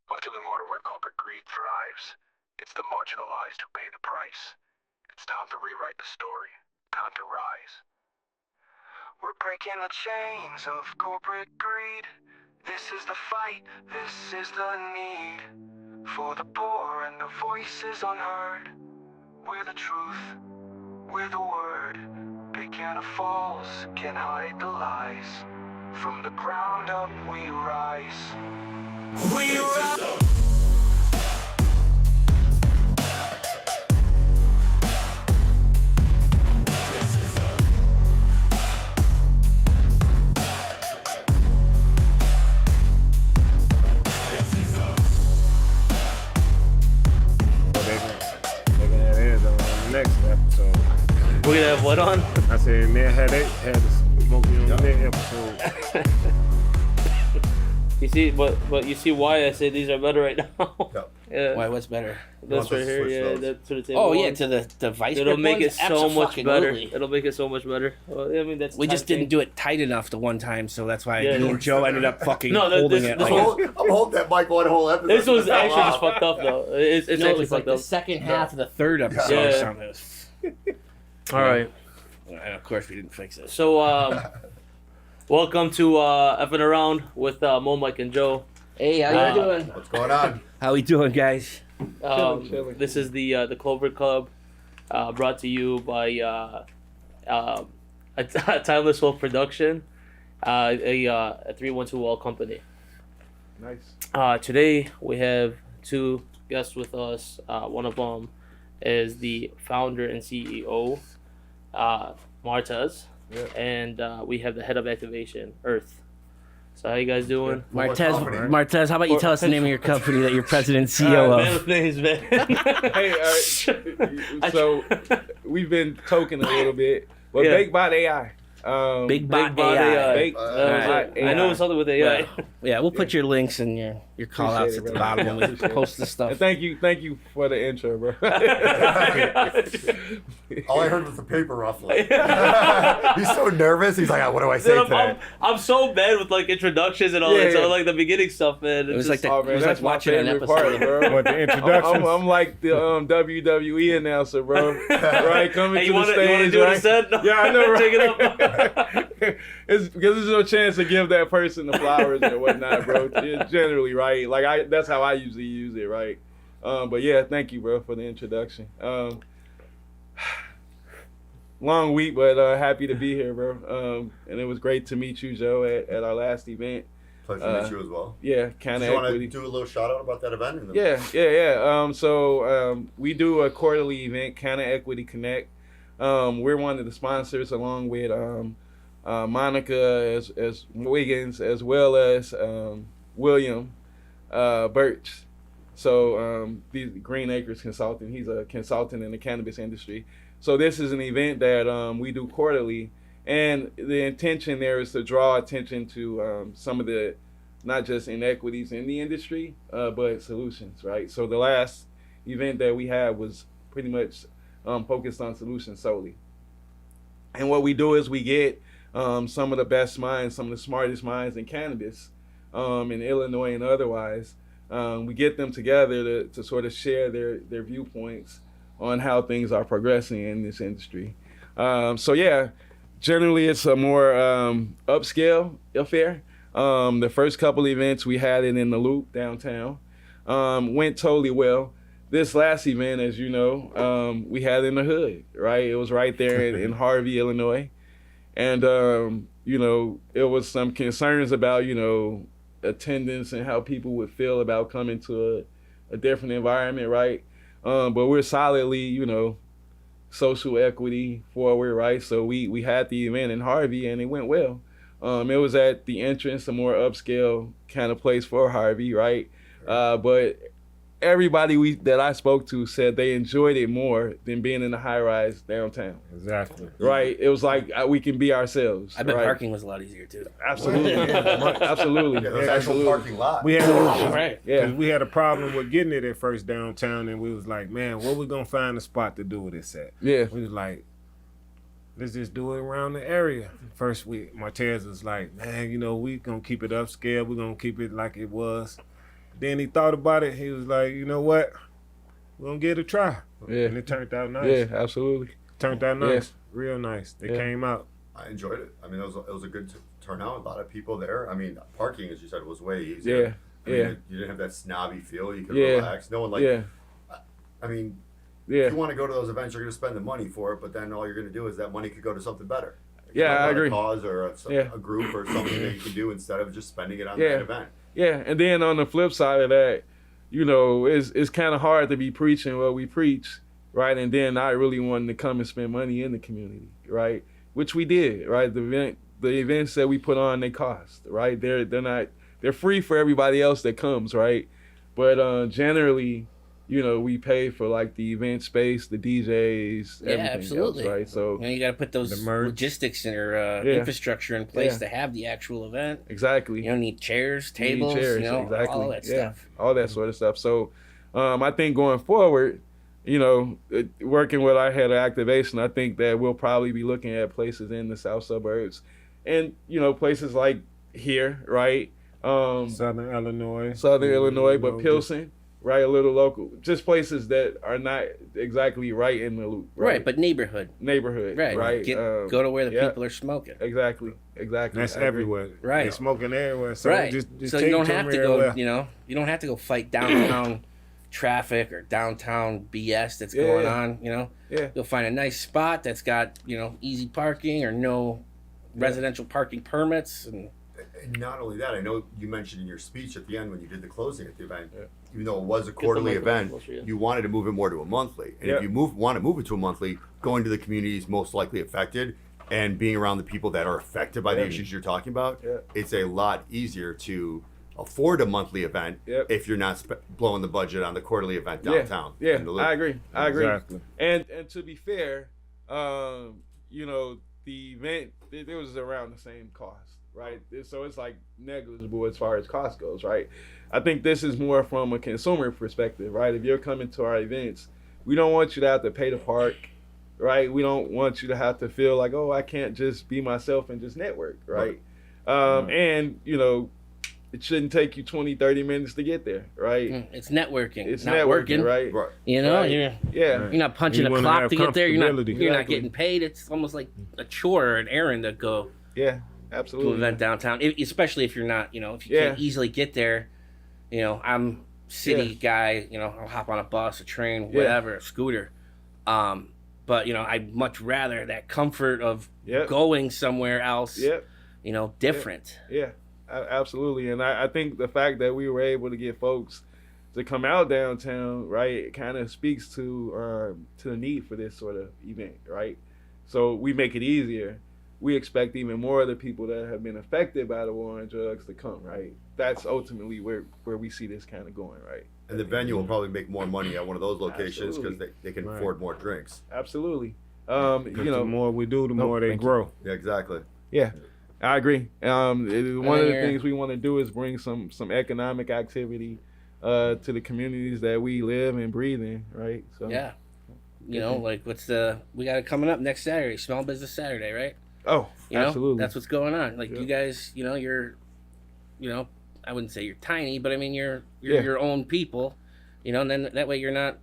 We're doing more where corporate greed thrives. It's the marginalized who pay the price. It's time to rewrite the story. Time to rise. We're breaking the chains of corporate greed. This is the fight, this is the need. For the poor and the voices unheard. We're the truth, we're the word. Big Canna Falls can hide the lies. From the ground up we rise. We rise. Next episode. We're gonna have what on? I said, man, had the smoking on the next episode. You see, but you see why I say these are better right now. Yep. Yeah, Why? What's better? that's right here. switch Yeah, those. that's to the table. Oh yeah, to the vice. It'll grip make ones? it so much better. Abso-fucking-lutely. It'll make it so much better. Well, I mean, that's We the just type didn't thing. do it tight enough the one time, so that's why Yeah. me and Joe ended up fucking No, holding this it. one- Like, I'm holding that mic one whole episode. This was actually Wow. just fucked up though. It's no, it actually was like fucked the up. second half of the third episode Yeah. or something. All right. And of course, we didn't fix it. So, welcome to Effing Around with Mo, Mike, and Joe. Hey, how you doing? What's going on? How we doing, guys? Chilling. This is the Clover Club, brought to you by a Timeless Wolf Production, a 312 Wall company. Nice. Today we have two guests with us. One of them is the founder and CEO, Martez, Yeah. and we have the head of activation, Earth. So how you guys doing? company? Martez, how about you tell us the name of your company that you're president and CEO Man of? with names, man. Hey, so we've been token a little bit, but Yeah. BakedBot AI. Big Bot Bot AI. Bake- That was Bot it. I know it was something with AI. Yeah, we'll put your links and your call outs Appreciate at the it, bro. bottom when we Appreciate it. post the stuff. And thank you for the intro, bro. All I heard was the paper ruffling. He's so nervous. He's like, what do I say Dude, today? I'm so bad with like introductions and all Yeah, that. So yeah. like the beginning stuff, man. It was like Oh, man, it was that's like my watching an favorite episode. part, bro. What, the introductions? I'm like the WWE announcer, bro. Right, coming Hey, to you the wanna stage, do what I right? said? Yeah, I know, right? Take it up. It's because there's no chance to give that person the flowers or whatnot, bro. Generally, right? Like that's how I usually use it, right? But yeah, thank you, bro, for the introduction. Long week, but happy to be here, bro. And it was great to meet you, Joe, at our last event. Pleasure to meet you as well. Yeah, Do kind you of want to equity. do a little shout out about that event? And then- Yeah. So we do a quarterly event, Kind of Equity Connect. We're one of the sponsors, along with Monica as Wiggins, as well as William Birch. So these Green Acres Consulting. He's a consultant in the cannabis industry. So this is an event that we do quarterly, and the intention there is to draw attention to some of the not just inequities in the industry, but solutions, right? So the last event that we had was pretty much focused on solutions solely. And what we do is we get some of the best minds, some of the smartest minds in cannabis in Illinois and otherwise. We get them together to sort of share their viewpoints on how things are progressing in this industry. So yeah, generally it's a more upscale affair. The first couple events we had it in the Loop downtown, went totally well. This last event, as you know, we had in the hood, right? It was right there in Harvey, Illinois. And, it was some concerns about, attendance and how people would feel about coming to a different environment, right? But we're solidly, social equity forward, right? So we had the event in Harvey and it went well. It was at the entrance, a more upscale kind of place for Harvey, right? But everybody that I spoke to said they enjoyed it more than being in the high rise downtown. Exactly. Right? It was like we can be ourselves. I bet right? parking was a lot easier too. Absolutely. Absolutely. Yeah, there's actual parking lot. We had Right. Yeah. we had a problem with getting it at first downtown, and we was like, man, where we gonna find a spot to do this at? Yeah. We was like, let's just do it around the area. First week, Martez was like, man, we gonna keep it upscale. We're gonna keep it like it was. Then he thought about it. He was like, you know what? We're going to give it a try. Yeah. And it turned out nice. Yeah, absolutely. Turned out nice. Real nice. They came out. I enjoyed it. I mean, it was a good turnout. A lot of people there. I mean, parking, as you said, was way easier. Yeah. I mean, you didn't have that snobby feel. You could relax. No one I mean, if you want to go to those events, you're going to spend the money for it, but then all you're going to do is that money could go to something better. I agree. A cause or a group or something that you can do instead of just spending it on that event. Yeah, and then on the flip side of that, you know, it's kind of hard to be preaching what we preach, right? And then not really wanting to come and spend money in the community, right? Which we did, right? The events that we put on, they cost, right? They're free for everybody else that comes, right? But generally, you know, we pay for like the event space, the DJs, everything absolutely. else, right? So You know, you got to put those logistics and your infrastructure in place to have the actual event. exactly. You don't need chairs, tables, you know, all that stuff. All that sort of stuff. So I think going forward, you know, working with our head of activation, I think that we'll probably be looking at places in the south suburbs and, you know, places like here, right? Southern Illinois. But Pilsen, right? A little local. Just places that are not exactly right in the loop. Right, but neighborhood. Right. Go to where the people are smoking. Exactly. That's everywhere. Right. They're smoking everywhere. So just so take you don't them have to everywhere. go, you know, you don't have to go fight downtown traffic or downtown BS that's going on, you know. Yeah. You'll find a nice spot that's got, you know, easy parking or no residential parking permits. And not only that, I know you mentioned in your speech at the end when you did the closing at the event, even though it was a quarterly event, you wanted to move it more to a monthly. And if you want to move it to a monthly, going to the communities most likely affected and being around the people that are affected by the issues you're talking about, it's a lot easier to afford a monthly event if you're not blowing the budget on the quarterly event downtown. Yeah, I agree. Exactly. And to be fair, you know, the event it was around the same cost, right? So it's like negligible as far as cost goes, right? I think this is more from a consumer perspective, right? If you're coming to our events, we don't want you to have to pay to park, right? We don't want you to have to feel like, oh, I can't just be myself and just network, right? And, you know, it shouldn't take you 20, 30 minutes to get there, right? It's networking. It's not networking, working. right? You know, you're not punching a clock to get there. You're not getting paid. It's almost like a chore or an errand to go Yeah, to absolutely. an event downtown. Especially if you're not, you know, if you can't easily get there. You know, I'm city guy. You know, I'll hop on a bus, a train, whatever, a scooter. But you know, I'd much rather that comfort of going somewhere else. You know, different. Yeah, absolutely. And I think the fact that we were able to get folks to come out downtown, right, it kind of speaks to the need for this sort of event, right? So we make it easier. We expect even more of the people that have been affected by the war on drugs to come, right? That's ultimately where we see this kind of going, right? And the venue will probably make more money at one of those locations because they can afford more drinks. Absolutely. You know, the more we do, the more they grow. Yeah, exactly. Yeah, I agree. One of the things we want to do is bring some economic activity to the communities that we live and breathe in, right? So you know, like we got it coming up next Saturday, Small Business Saturday, right? Oh, you know, absolutely. That's what's going on. Like you guys, you know, you know, I wouldn't say you're tiny, but I mean you're your own people, you know, and then that way you're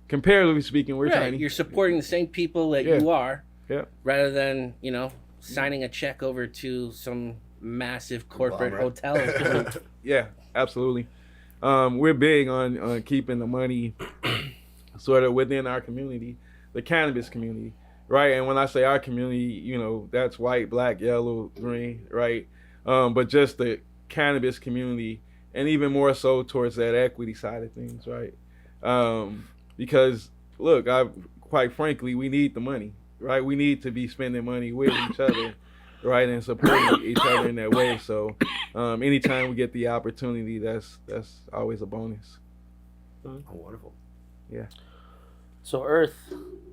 comparatively speaking, we're tiny. You're supporting the same people that you are, yeah, rather than, you know, signing a check over to some massive corporate hotel. Yeah, absolutely. We're big on keeping the money sort of within our community, the cannabis community, right? And when I say our community, you know, that's white, black, yellow, green, right? But just the cannabis community, and even more so towards that equity side of things, right? Because look, quite frankly, we need the money, right? We need to be spending money with each other, right, and supporting each other in that way. So, anytime we get the opportunity, that's always a bonus. Oh, wonderful. Yeah. So Earth,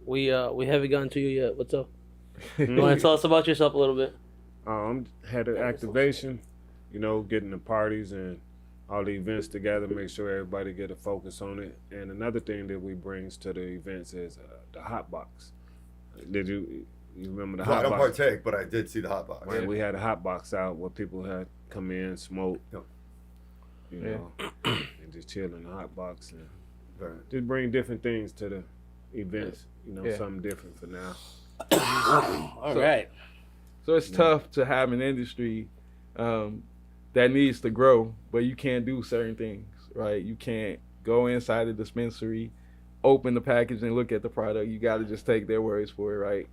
we haven't gotten to you yet. What's up? You want to tell us about yourself a little bit? Had an activation, you know, getting the parties and all the events together, make sure everybody get a focus on it. And another thing that we brings to the events is the hot box. Did you remember the hot box? I don't partake, but I did see the hot box. Right, we had a hot box out where people had come in, smoke, you know, just chill in the hot box and Right. just bring different things to the events. Yeah. Something different for now. All right. So it's tough to have an industry that needs to grow, but you can't do certain things, right? You can't go inside the dispensary, open the package, and look at the product. You got to just take their words for it, right?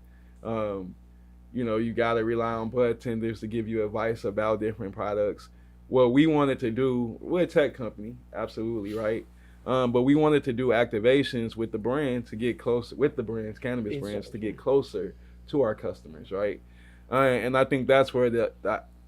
You got to rely on bartenders to give you advice about different products. What we wanted to do, we're a tech company, absolutely, right? But we wanted to do activations with the brand to get closer, with the brands, cannabis brands, to get closer to our customers, right? And I think that's where the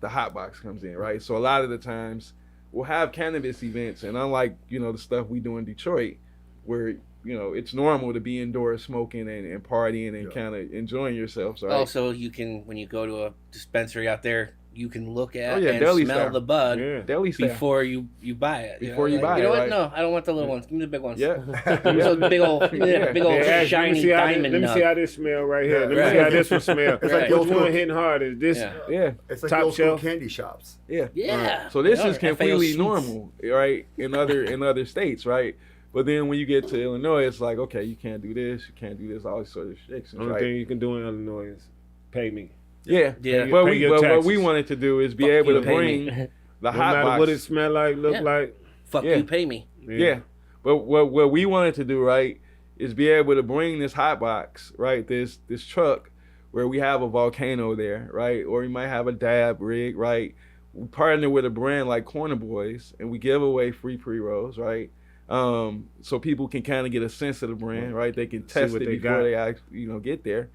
hot box comes in, right? So a lot of the times we'll have cannabis events, and unlike the stuff we do in Detroit, where it's normal to be indoors smoking and partying and kind of enjoying yourselves, right? Also, you can, when you go to a dispensary out there, you can look at and deli smell style. the bud Deli style. before you buy it. Before you buy it, You know what? right? No, I don't want the little ones. Give me the big ones. Yeah. Give me those big old Hey, shiny diamond let me see nug. how this smell right here. Yeah, Let me right. see how this one smell. It's like the Which old school- one hitting hard? Is this? Yeah. Yeah. It's like Top the old school shelf. candy shops. Yeah. Yeah. So this They is are. completely FAO normal, right? In other states, right? But then when you get to Illinois, it's like, okay, you can't do this, you can't do this, all these sort of restrictions, Only right? thing you can do in Illinois is pay me. Yeah. Yeah. But Pay your what we taxes. wanted to do is be Fuck able you, to pay bring me. the No hot matter box. what it smell like, look Yeah. like. Fuck Yeah. you, pay me. Yeah. But what we wanted to do, right, is be able to bring this hot box, right, this truck where we have a volcano there, right, or we might have a dab rig, right. We partner with a brand like Corner Boys, and we give away free pre-rolls, right. So people can kind of get a sense of the brand, right. They can test what it they before got. they actually, get there.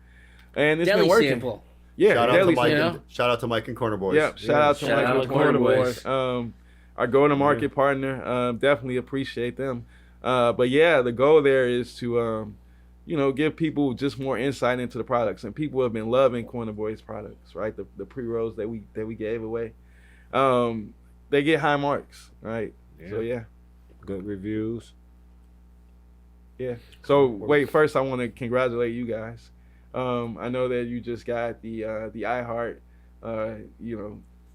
And it's Deli been working. sample. Yeah, Shout out deli to Mike. sample. And, shout out to Mike and Corner Boys. Yeah, shout out to Shout Mike out and to Corner Corner Boys. Our go-to-market partner, definitely appreciate them. But yeah, the goal there is to, give people just more insight into the products, and people have been loving Corner Boys products, right? The pre-rolls that we gave away, they get high marks, right? So yeah. Good reviews. Yeah. So wait, first I want to congratulate you guys. I know that you just got the iHeart,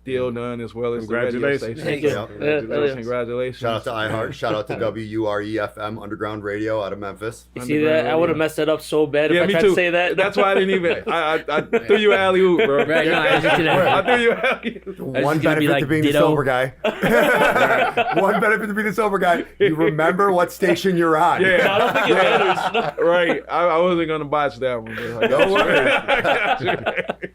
deal done, as well as the radio Congratulations. station. Thank you. Yeah. So congratulations. Shout out to iHeart. Shout out to WUREFM Underground Radio out of Memphis. You see that? I would have messed it up so bad if I me tried too. to say that. That's why I didn't even. I threw you alley oop, bro. Right, no, I was just gonna- I threw you alley oop. One gonna be benefit like to being ditto. the sober guy. One benefit to being the sober guy. You remember what station you're on. No, I Yeah. don't think it matters. No. Right. I wasn't gonna botch that one. Bro. Don't worry. I got you.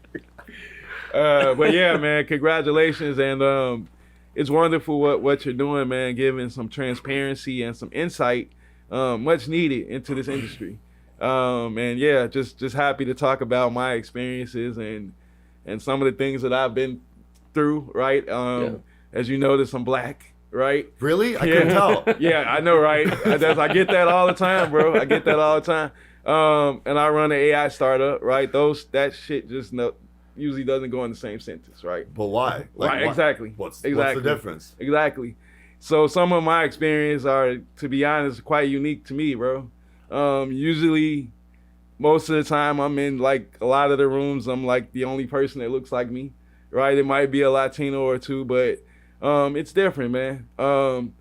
But yeah, man, congratulations, and it's wonderful what you're doing, man. Giving some transparency and some insight, much needed, into this industry. And yeah, just happy to talk about my experiences and some of the things that I've been through. Right. As you notice, I'm black. Right. Really? I couldn't tell. Yeah, I know, right? I get that all the time, bro. I get that all the time. And I run an AI startup, right? That shit just usually doesn't go in the same sentence, right? But why? Right, what- exactly. What's Exactly. the difference? Exactly. So some of my experience are, to be honest, quite unique to me, bro. Usually, most of the time, I'm in like a lot of the rooms, I'm like the only person that looks like me, right? It might be a Latino or two, but it's different, man. And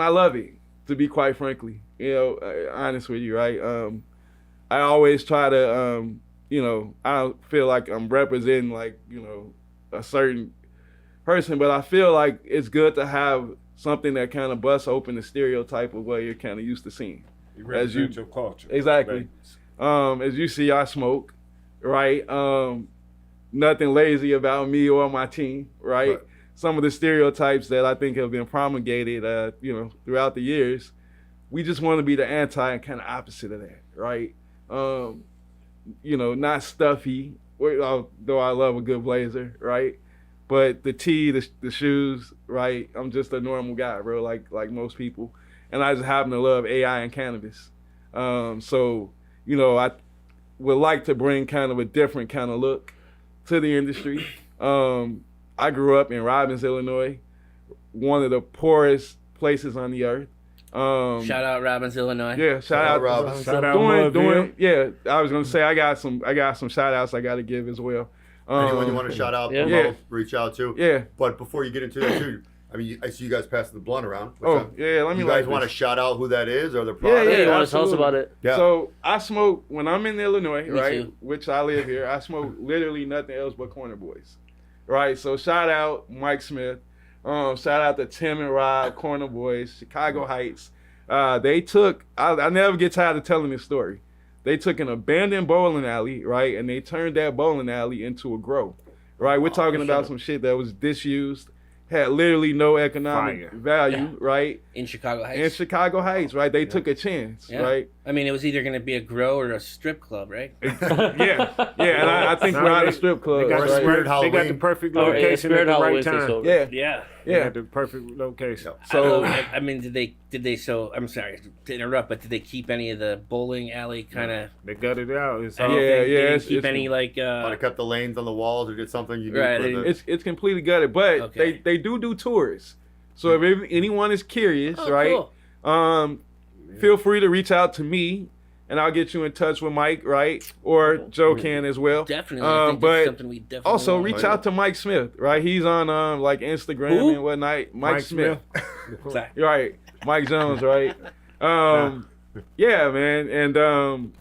I love it, to be quite frankly, honest with you, right? I always try to, I don't feel like I'm representing like, a certain person, but I feel like it's good to have something that kind of busts open the stereotype of what you're kind of used to seeing. You As you- represent your culture. Exactly. As you see, I smoke, right? Nothing lazy about me or my team, right? Right. Some of the stereotypes that I think have been promulgated, throughout the years, we just want to be the anti and kind of opposite of that, right? Not stuffy, though I love a good blazer, right? But the tee, the shoes, right? I'm just a normal guy, bro, like most people. And I just happen to love AI and cannabis. So, I would like to bring kind of a different kind of look to the industry. I grew up in Robbins, Illinois, one of the poorest places on the earth. Shout out Robbins, Illinois. Yeah, shout out Robbins. Shout out Mudville. yeah, I was gonna say I got some shout outs I gotta give as well. Anyone you want to shout out, Yeah. promote, Yeah. reach out to. Yeah. But before you get into that too, I mean, I see you guys passing the blunt around. Oh, yeah, let me You light guys want to this. shout out who that is or the Yeah, product? Yeah, you want to tell us absolutely. about it? Yeah. So I smoke when I'm in Illinois, Me right? too. Which I live here. I smoke literally nothing else but Corner Boys, right? So shout out Mike Smith, shout out to Tim and Rob, Corner Boys, Chicago Heights. They took. I never get tired of telling this story. They took an abandoned bowling alley, right, and they turned that bowling alley into a grow, right? We're talking about some shit that was disused, had literally no economic Fire. value, right? In Chicago Heights. In Chicago Heights, right? They took a chance, Yeah. right? I mean, it was either going to be a grow or a strip club, right? Yeah, and I think we're at a strip club. They got, Or the, right? Spirit they got the Halloween. perfect Oh, yeah, location at Spirit the Halloween right takes time. over. Yeah, Yeah. They yeah. got the perfect location. So I mean, did they? So I'm sorry to interrupt, but did they keep any of the bowling alley kind of? They gutted it out. It's Yeah, all, They didn't it's- keep it's- any like. Want to cut the lanes on the walls or did something unique? Right, with they- it? it's completely gutted, but Okay. they do tours. So if anyone is curious, Oh, right? cool. Feel free to reach out to me, and I'll get you in touch with Mike, right? Or Joe can as well. Definitely. I think but that's something we definitely also want. reach out to Mike Smith, right? He's on like Instagram Who? and whatnot. Mike Smith. Sorry. You're right. Mike Jones, right? Yeah, man. And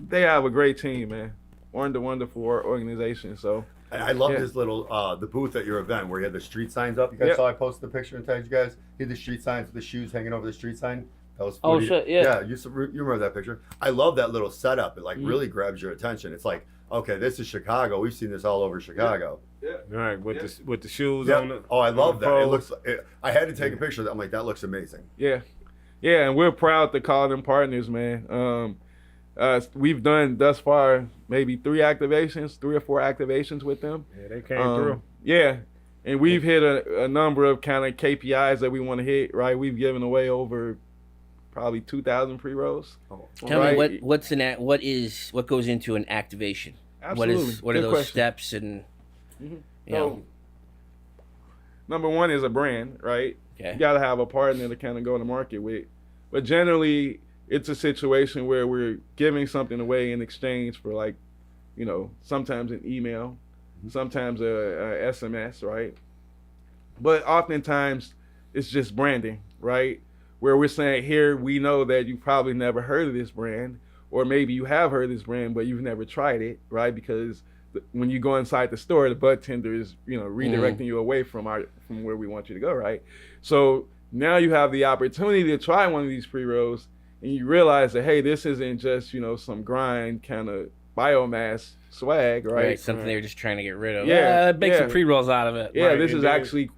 they have a great team, man. Wonderful organization. So And I love Yeah. this little the booth at your event where you had the street signs up. You guys Yep. saw I posted the picture and tagged you guys. He had the street signs with the shoes hanging over the street sign. That was Oh, footy. shit, yeah. Yeah, you remember that picture? I love that little setup. It like really grabs your attention. It's like, okay, this is Chicago. We've seen this all over Chicago. Right, with the shoes Yeah. on the. Oh, I love on the that. It poles. looks. I had to take a picture of that. I'm like, that looks amazing. yeah, and we're proud to call them partners, man. We've done thus far maybe 3 or 4 activations with them. Yeah, they came through. Yeah, and we've hit a number of kind of KPIs that we want to hit. Right, we've given away over probably 2,000 pre-rolls. Tell Right. me what goes into an activation? Absolutely. What are Good those question. steps and you So, know? number one is a brand, right? Okay. You got to have a partner to kind of go to market with. But generally, it's a situation where we're giving something away in exchange for, like, sometimes an email, sometimes a SMS, right? But oftentimes, it's just branding, right? Where we're saying, here, we know that you probably never heard of this brand, or maybe you have heard of this brand, but you've never tried it, right? Because when you go inside the store, the bud tender is, redirecting you away from where we want you to go, right? So now you have the opportunity to try one of these pre-rolls, and you realize that, hey, this isn't just, some grind kind of biomass swag, right? Something they were just trying to get rid of. Yeah, Make some yeah. pre-rolls out of it. Yeah, Right, this is indeed. actually,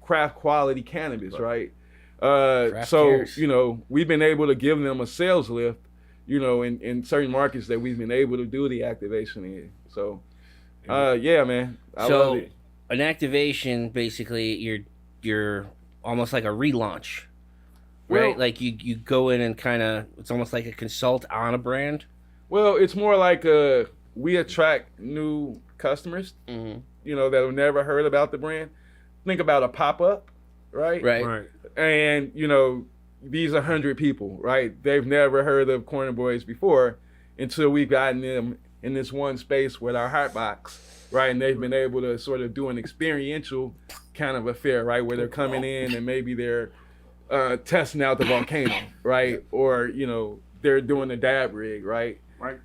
craft quality cannabis, right? Craft So, cares. we've been able to give them a sales lift, in certain markets that we've been able to do the activation in. So, yeah, man, I So love it. an activation, basically, you're almost like a relaunch, right? Well- Like you go in and kind of, it's almost like a consult on a brand. Well, it's more like we attract new customers, Mm-hmm. that have never heard about the brand. Think about a pop-up, right? Right. Right. And, these 100 people, right? They've never heard of Corner Boys before until we've gotten them in this one space with our hot box, right? And they've been able to sort of do an experiential kind of affair, right? Where they're coming in and maybe they're testing out the volcano, right? Or, they're doing the dab rig, right? Right.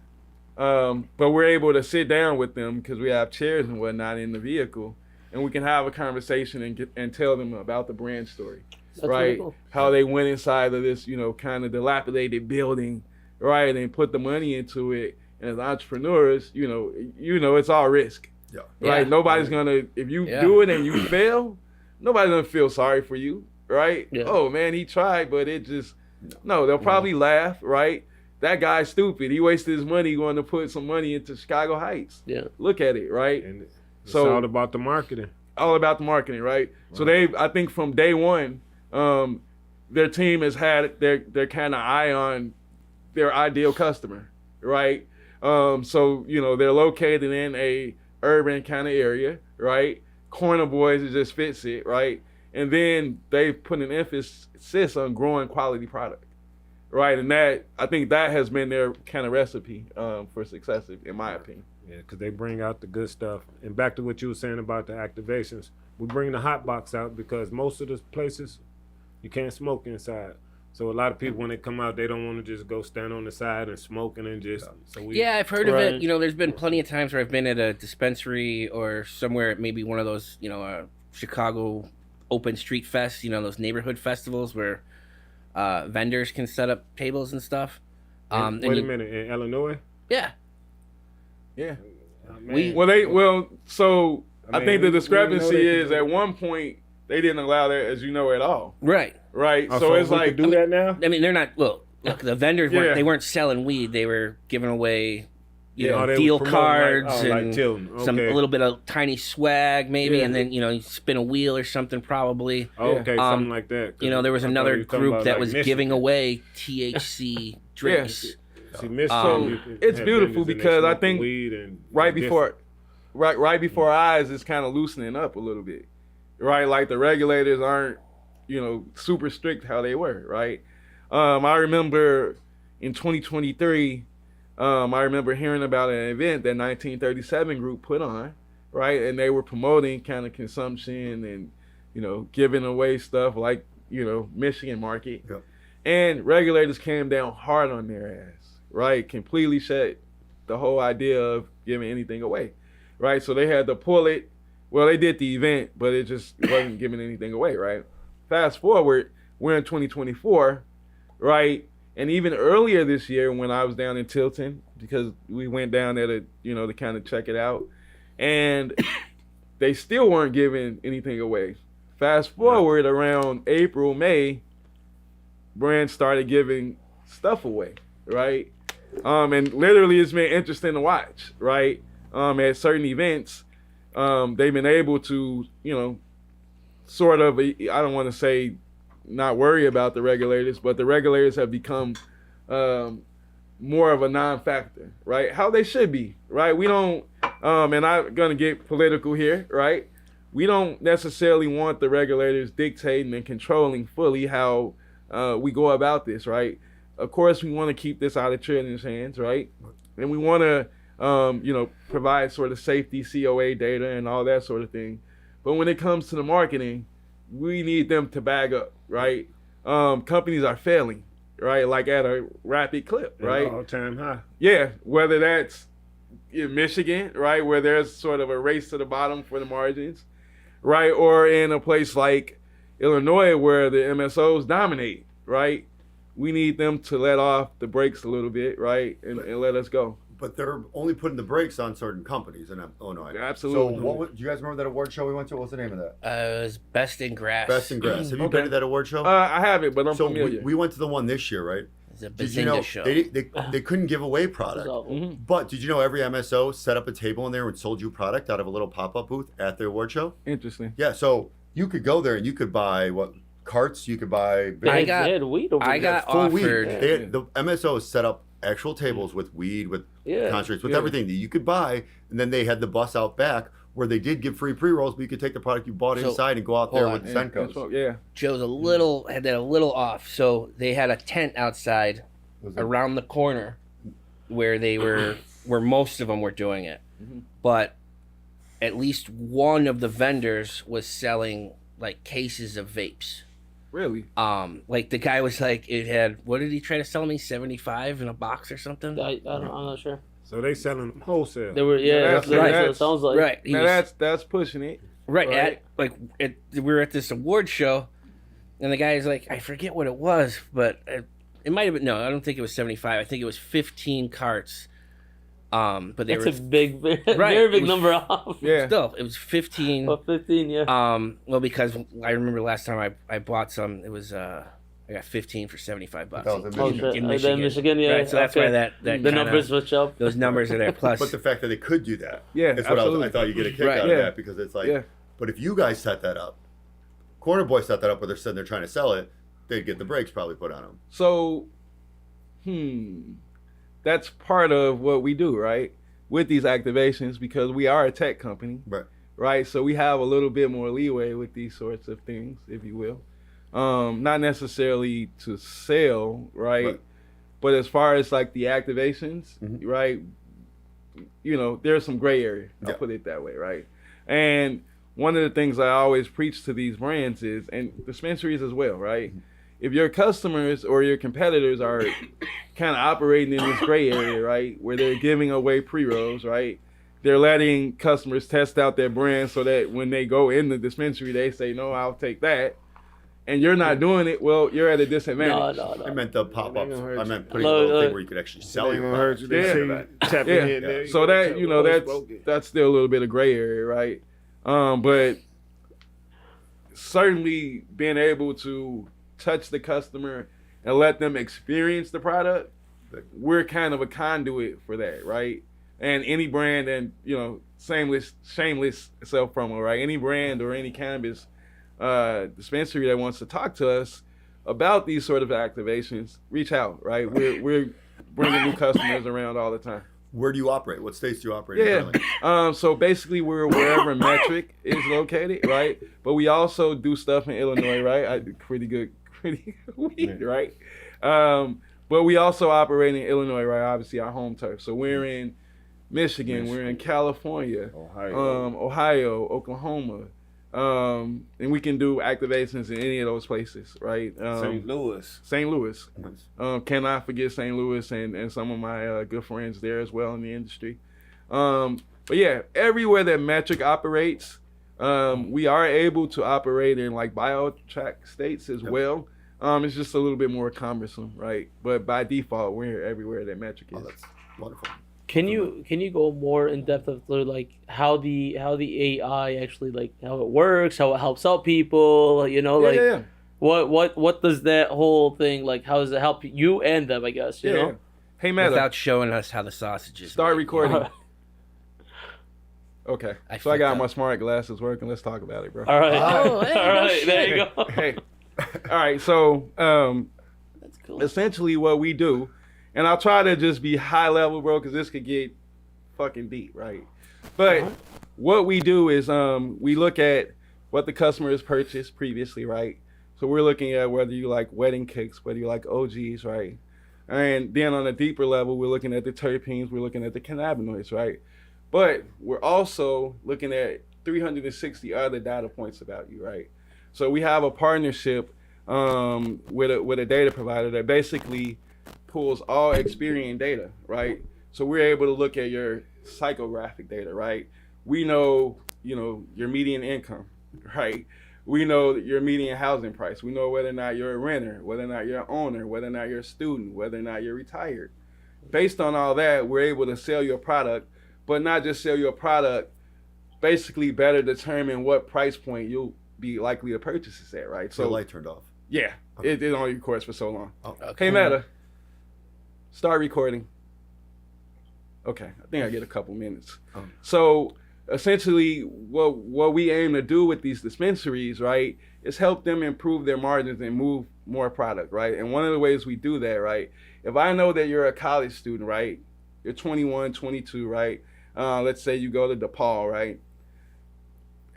But we're able to sit down with them because we have chairs and whatnot in the vehicle, and we can have a conversation and tell them about the brand story. That's Right, really cool. how they went inside of this, kind of dilapidated building, right, and put the money into it. And as entrepreneurs, it's all risk, Yeah. right? Yeah. Nobody's gonna, if you Yeah. do it and you fail, nobody's gonna feel sorry for you, right? Yeah. Oh man, he tried, but it just, no, they'll probably laugh, right? That guy's stupid. He wasted his money going to put some money into Chicago Heights. Yeah. Look at it, right? And it's So- all about the marketing. All about the marketing, right? So I think from day one, their team has had their kind of eye on their ideal customer, right? So they're located in a urban kind of area, right? Corner Boys, it just fits it, right? And then they put an emphasis on growing quality product, right? And that I think that has been their kind of recipe for success, in my opinion. Yeah, because they bring out the good stuff. And back to what you were saying about the activations, we bring the hot box out because most of the places you can't smoke inside. So a lot of people when they come out, they don't want to just go stand on the side and smoke and then just. So we, Yeah, I've heard of it. You know, there's been plenty of times where I've been at a dispensary or somewhere, maybe one of those, you know, Chicago open street fest, you know, those neighborhood festivals where vendors can set up tables and stuff. wait a minute, in Illinois? Yeah. Yeah. Man. So I think the we discrepancy know they is can do at one point they didn't allow that, as you know, at all. Right. Right. Oh, So it's we like could do that now? I mean, they're not. Well, look, the vendors Yeah. they weren't selling weed. They were giving away, you know, they was deal promoting cards like and Tilton. some Okay. a little bit of tiny swag, maybe, Yeah. and then you know, you spin a wheel or something, probably. Okay, something like that. 'Cause You know, there was I thought another you were talking group about, that like, was Michigan. giving away THC drinks. See, Michigan, So, you can it's have beautiful vendors and they because I smoke think weed and right it's before our eyes, it's kind of loosening up a little bit, right? Like the regulators aren't, you know, super strict how they were, right? I remember in 2023, I remember hearing about an event that 1937 group put on, right? And they were promoting kind of consumption and, you know, giving away stuff like, you know, Michigan market. Yep. And regulators came down hard on their ass, right? Completely shut the whole idea of giving anything away, right? So they had to pull it. Well, they did the event, but it just wasn't giving anything away, right? Fast forward, we're in 2024, right? And even earlier this year when I was down in Tilton, because we went down there to, you know, to kind of check it out, and they still weren't giving anything away. Fast forward around April, May, brands started giving stuff away, right? And literally it's been interesting to watch, right? At certain events, they've been able to, you know, sort of, I don't want to say not worry about the regulators, but the regulators have become more of a non-factor, right? How they should be, right? We don't, and I'm going to get political here, right? We don't necessarily want the regulators dictating and controlling fully how we go about this, right? Of course, we want to keep this out of children's hands, right? And we want to, you know, provide sort of safety, COA data and all that sort of thing. But when it comes to the marketing, we need them to bag up, right? Companies are failing, right? Like at a rapid clip, right? All-time high. Yeah, whether that's in Michigan, right, where there's sort of a race to the bottom for the margins, right? Or in a place like Illinois where the MSOs dominate, right? We need them to let off the brakes a little bit, right? And let us go. But they're only putting the brakes on certain companies in Illinois. Absolutely. So do you guys remember that award show we went to? What was the name of that? It was Best in Grass. Best in Grass. Have you Okay. been to that award show? I haven't, but I'm so familiar. we went to the one this year, right? It's a Did you know Bazinga show. they couldn't give away product? Mhm. But did you know every MSO set up a table in there and sold you product out of a little pop-up booth at the award show? Interesting. Yeah, so you could go there and you could buy carts, you could buy I They got- had weed over I there. got full weed. offered. The MSO set up actual tables with weed, with Yeah. concentrates, with Yeah. everything that you could buy, and then they had the bus out back where they did give free pre-rolls, but you could take the product you bought So, inside and go out there hold with on. the Senkos. Yeah. Joe's had that a little off. So they had a tent outside around the corner where they were where most of them were doing it. Mhm. But at least one of the vendors was selling like cases of vapes. Really? Like the guy was like, it had, what did he try to sell me, 75 in a box or something? I'm not sure. So they selling them wholesale. They were, yeah, that's- that's what it that's- sounds like. Right. He Now was- that's pushing it. Right, Right. we were at this award show, and the guy's like, I forget what it was, but it might have been, no, I don't think it was 75. I think it was 15 carts. But they That's were a big, very, Right, very it big was- number off. Yeah. still, it was 15. But 15, yeah. Well, because I remember last time I bought some, it was I got 15 for 75 bucks. That was in Oh, Michigan. shit. Then Michigan, yeah. Right, so that's why okay. that The kinda- numbers switch up. those numbers are there. Plus, But the fact that they could do that, Yeah, that's what absolutely. I thought you get a kick Right. out Yeah. of that, because it's like, Yeah. but if you guys set that up, Corner Boy set that up where they're sitting there trying to sell it, they'd get the brakes probably put on them. So, that's part of what we do, right? With these activations, because we are a tech company, Right. right? So we have a little bit more leeway with these sorts of things, if you will. not necessarily to sell, right? But as far as like the activations, right? There's some gray area. I'll put it that way, right? And one of the things I always preach to these brands is, and dispensaries as well, right? If your customers or your competitors are kind of operating in this gray area, right, where they're giving away pre-rolls, right? They're letting customers test out their brand so that when they go in the dispensary, they say, no, I'll take that. And you're not doing it, well, you're at a disadvantage. No. I meant the pop-ups. I meant putting a little thing where you could actually sell your product. So that, that's still a little bit of gray area, right? But certainly being able to touch the customer and let them experience the product, we're kind of a conduit for that, right? And any brand, and shameless self promo, right? Any brand or any cannabis dispensary that wants to talk to us about these sort of activations, reach out, right? We're bringing new customers around all the time. Where do you operate? What states do you operate in? So basically we're wherever Metric is located, right? But we also do stuff in Illinois, right? I do pretty weed, right? But we also operate in Illinois, right? Obviously our home turf. So we're in Michigan, we're in California, Ohio, Oklahoma. And we can do activations in any of those places, right? St. Louis. Cannot forget St. Louis and some of my good friends there as well in the industry. But yeah, everywhere that Metric operates, we are able to operate in like BioTrack states as well. It's just a little bit more cumbersome, right? But by default, we're everywhere that Metric is. Oh, that's wonderful. Can you go more in depth of like how the AI actually, like how it works, how it helps out people, what does that whole thing, like how does it help you and them, I guess, you know? Hey Meta, without showing us how the sausage is start made. recording. Okay, so I got fucked my up. smart glasses working. Let's talk about it, bro. All right. Oh, hey, All right, no there you go. Hey. All right, so That's cool. essentially what we do, and I'll try to just be high level, bro, because this could get fucking deep, right? But what we do is we look at what the customer has purchased previously, right? So we're looking at whether you like wedding cakes, whether you like OGs, right? And then on a deeper level, we're looking at the terpenes, we're looking at the cannabinoids, right? But we're also looking at 360 other data points about you, right? So we have a partnership with a data provider that basically pulls all Experian data, right? So we're able to look at your psychographic data, right? We know, your median income, right? We know your median housing price. We know whether or not you're a renter, whether or not you're an owner, whether or not you're a student, whether or not you're retired. Based on all that, we're able to sell your product, but not just sell your product, basically better determine what price point you'll be likely to purchase this at, right? So the light turned off. Yeah, Okay. it only records for so long. Oh. Okay. Hey Meta, start recording. Okay, I think I get a couple minutes. So essentially what we aim to do with these dispensaries, right, is help them improve their margins and move more product, right? And one of the ways we do that, right, if I know that you're a college student, right, you're 21, 22, right, let's say you go to DePaul, right,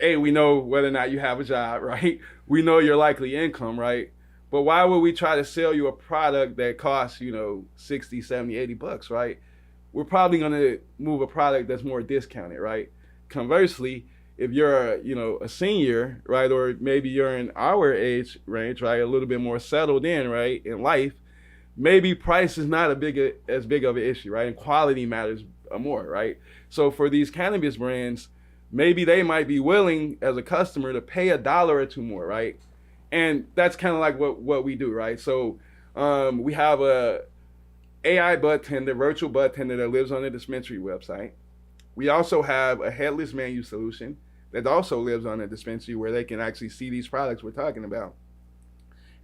hey, we know whether or not you have a job, right? We know your likely income, right? But why would we try to sell you a product that costs, 60, 70, 80 bucks, right? We're probably going to move a product that's more discounted, right? Conversely, if you're a senior, right, or maybe you're in our age range, right, a little bit more settled in, right, in life, maybe price is not as big of an issue, right? And quality matters more, right? So for these cannabis brands, maybe they might be willing as a customer to pay $1 or $2 more, right? And that's kind of like what we do, right? So we have a AI bud tender, virtual bud tender that lives on the dispensary website. We also have a headless menu solution that also lives on the dispensary where they can actually see these products we're talking about.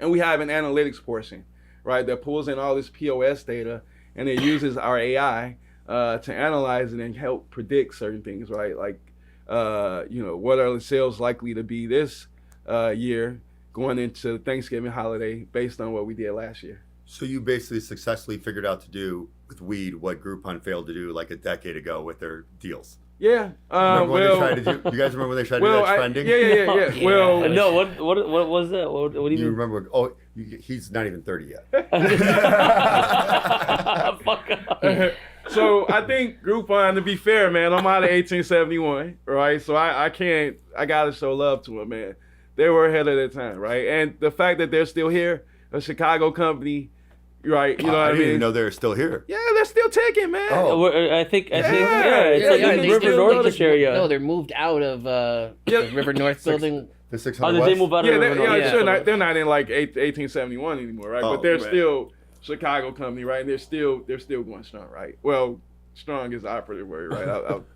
And we have an analytics portion, right, that pulls in all this POS data and it uses our AI to analyze it and help predict certain things, right? Like, what are the sales likely to be this year going into Thanksgiving holiday based on what we did last year. So you basically successfully figured out to do with weed what Groupon failed to do like a decade ago with their deals. Yeah. Remember when they tried to do? You guys remember when they tried to do that trending? Yeah. Well, No, what was that? What do you You mean? remember? Oh, he's not even 30 yet. Fuck off. So I think Groupon, to be fair, man, I'm out of 1871, right? So I gotta show love to them, man. They were ahead of their time, right? And the fact that they're still here, a Chicago company, right? You know what I didn't mean? even know they were still here. Yeah, they're still taking, man. Oh. I think it's Yeah, like in they River still North noticed- area. No, they're moved out of the River North building. The Oh, 600 did West? they move out of Yeah, River North? sure. They're not in like 1871 anymore, right? Oh, But they're right. still Chicago company, right? And they're still going strong, right? Well, strong is the operative word, right?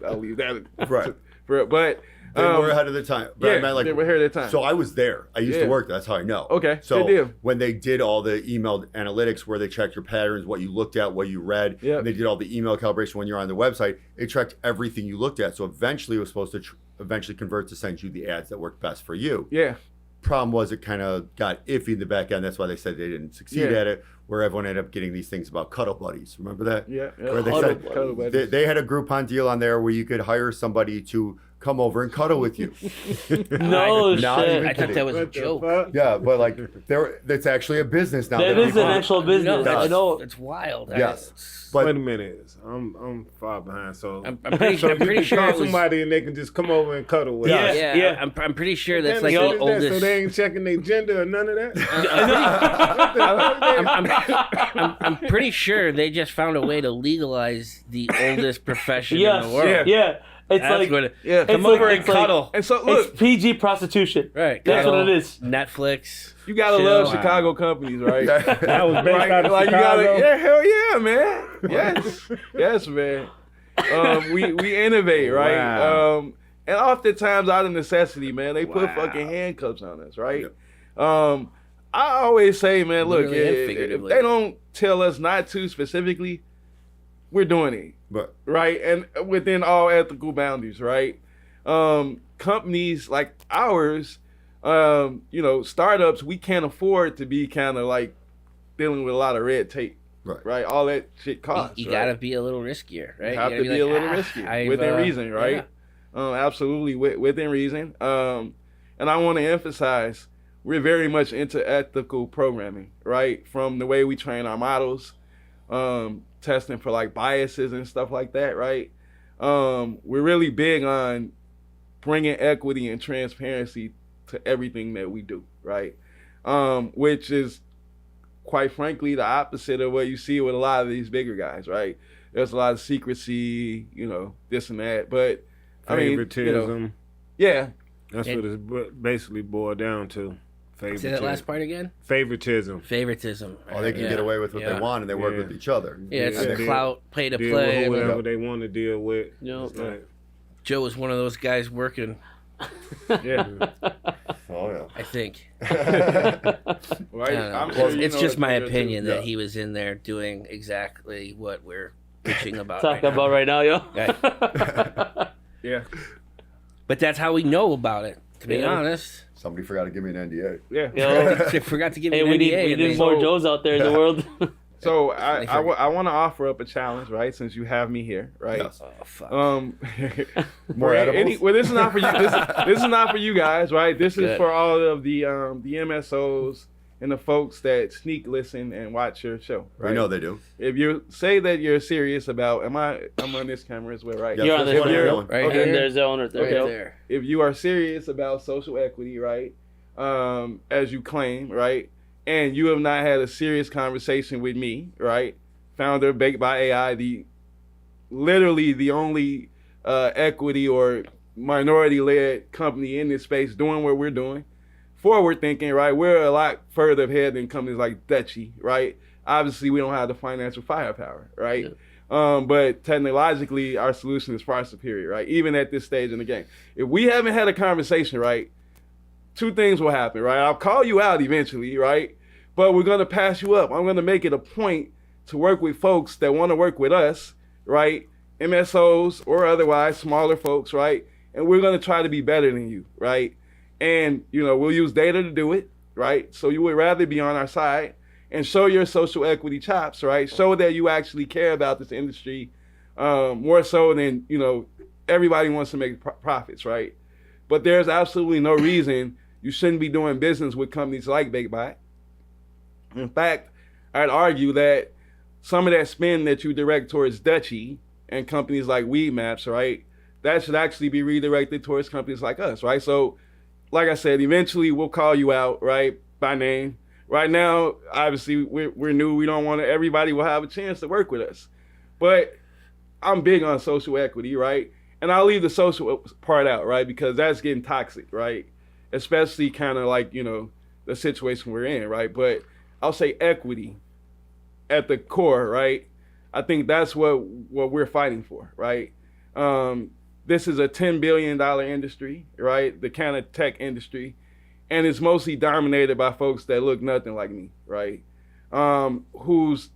I'll leave that Right. But They were ahead of their time. But I yeah, meant, like, they were ahead of their time. So I was there. I used to work there. That's how I know. Okay, So good deal. when they did all the email analytics where they checked your patterns, what you looked at, what you read, Yep. and they did all the email calibration when you're on the website, it tracked everything you looked at. So eventually it was supposed to eventually convert to send you the ads that worked best for you. Yeah. Problem was it kind of got iffy in the back end. That's why they said they didn't succeed Yeah. at it, where everyone ended up getting these things about cuddle buddies. Remember that? Yeah. Where they Cuddle said buddies. they had a Groupon deal on there where you could hire somebody to come over and cuddle with you. No Not shit. even I thought that was a What the joke. fuck? Yeah, but like that's actually a business now. That is people- an actual business. No, I know. it's wild. Yes. But Wait a minute. I'm far behind. So I'm pretty, so I'm you pretty can sure call it was. somebody and they can just come over and cuddle with. Yeah. us. Yeah, I'm pretty sure that's like Damn, the what is that? oldest. So they ain't checking their gender or none of that. I'm pretty sure they just found a way to legalize the oldest profession Yes. in the world. Yeah. It's That's like what it, Yeah. it's come like- over and it's like- cuddle. And so look, it's PG prostitution. Right. That's cuddle, what it is. Netflix. you gotta chill. love Chicago companies, right? That was based Right? out of Like you Chicago. gotta, yeah, hell yeah, man. Yes, man. We innovate, right? Wow. And oftentimes out of necessity, man, they put Wow. fucking handcuffs on us, right? I always say, man, look, Literally and if figuratively. they don't tell us not to specifically, we're doing it, But right? And within all ethical boundaries, right? Companies like ours, startups, we can't afford to be kind of like dealing with a lot of red tape, right? All that shit costs. You right? gotta be a little riskier, right? You have to be a little risky within reason, right? Absolutely within reason. And I want to emphasize, we're very much into ethical programming, right? From the way we train our models, testing for like biases and stuff like that, right? We're really big on bringing equity and transparency to everything that we do, right? Which is, quite frankly, the opposite of what you see with a lot of these bigger guys, right? There's a lot of secrecy, this and that, but I mean, Favoritism. yeah, That's what it's basically boiled down to. Say Favoritism. that last part again. Favoritism. Favoritism. oh, they can get away with what they want, and they work Yeah. with each other. Yeah, it's Yeah. clout, pay to Deal play. with whoever they want to deal with. Yeah. It's like, Joe was one of those guys working, yeah, Oh I think. right. It's, sure you it's know just that's my there, too. opinion that Yeah. he was in there doing exactly what we're bitching about. Talk right now. about right now, yo. Yeah, But that's how we know about it. To be Yeah. honest, Somebody forgot to give me an NDA. yeah. Yo. they forgot to give Hey, me an we need NDA. we and need they- more Joes out there in the world. So They I want to offer up a challenge, right? Since you have me here, right? Yes. Oh fuck. More edibles? well, this is not for you. This is not for you guys, right? This is Good. for all of the MSOs and the folks that sneak listen and watch your show. Right? We know they do. If you say that you're serious about, I'm on this camera as well, right? Yes, You're on that's this what one. they're doing. Right And here. there's the owner there. Right yo. there. If you are serious about social equity, right, as you claim, right, and you have not had a serious conversation with me, right, founder of BakedBot AI, literally the only equity or minority-led company in this space doing what we're doing, forward thinking, right, we're a lot further ahead than companies like Dutchy, right? Obviously, we don't have the financial firepower, right? But technologically, our solution is far superior, right? Even at this stage in the game. If we haven't had a conversation, right, two things will happen, right? I'll call you out eventually, right? But we're going to pass you up. I'm going to make it a point to work with folks that want to work with us, right? MSOs or otherwise, smaller folks, right? And we're going to try to be better than you, right? And, we'll use data to do it, right? So you would rather be on our side and show your social equity chops, right? Show that you actually care about this industry more so than, everybody wants to make profits, right? But there's absolutely no reason you shouldn't be doing business with companies like BakedBot. In fact, I'd argue that some of that spend that you direct towards Dutchie and companies like Weed Maps, right, that should actually be redirected towards companies like us, right? So, like I said, eventually we'll call you out, right, by name. Right now, obviously, we're new. We don't want to, everybody will have a chance to work with us. But I'm big on social equity, right? And I'll leave the social part out, right, because that's getting toxic, right? Especially kind of like, you know, the situation we're in, right? But I'll say equity at the core, right? I think that's what we're fighting for, right? This is a $10 billion industry, right? The kind of tech industry. And it's mostly dominated by folks that look nothing like me, right? Whose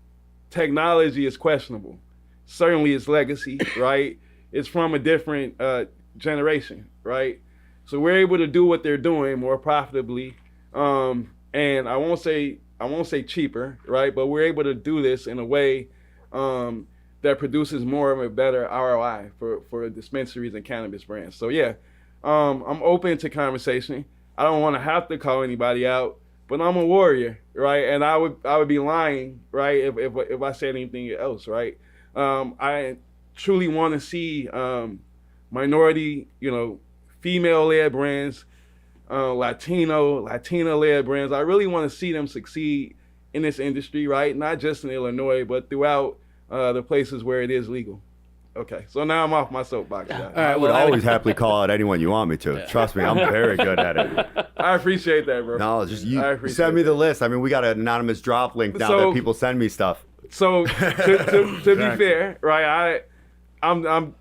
technology is questionable. Certainly its legacy, right? It's from a different generation, right? So we're able to do what they're doing more profitably. And I won't say cheaper, right? But we're able to do this in a way that produces more of a better ROI for dispensaries and cannabis brands. So yeah, I'm open to conversation. I don't want to have to call anybody out, but I'm a warrior, right? And I would be lying, right, if I said anything else, right? I truly want to see minority, you know, female-led brands, Latina-led brands. I really want to see them succeed in this industry, right? Not just in Illinois, but throughout the places where it is legal. Okay, so now I'm off my soapbox, guys. I would always happily call out anyone you want me to. Yeah. Trust me, I'm very good at it. I appreciate that, bro. No, just you send me the list. I mean, we got an anonymous drop link now that people send me stuff. So to be fair, right?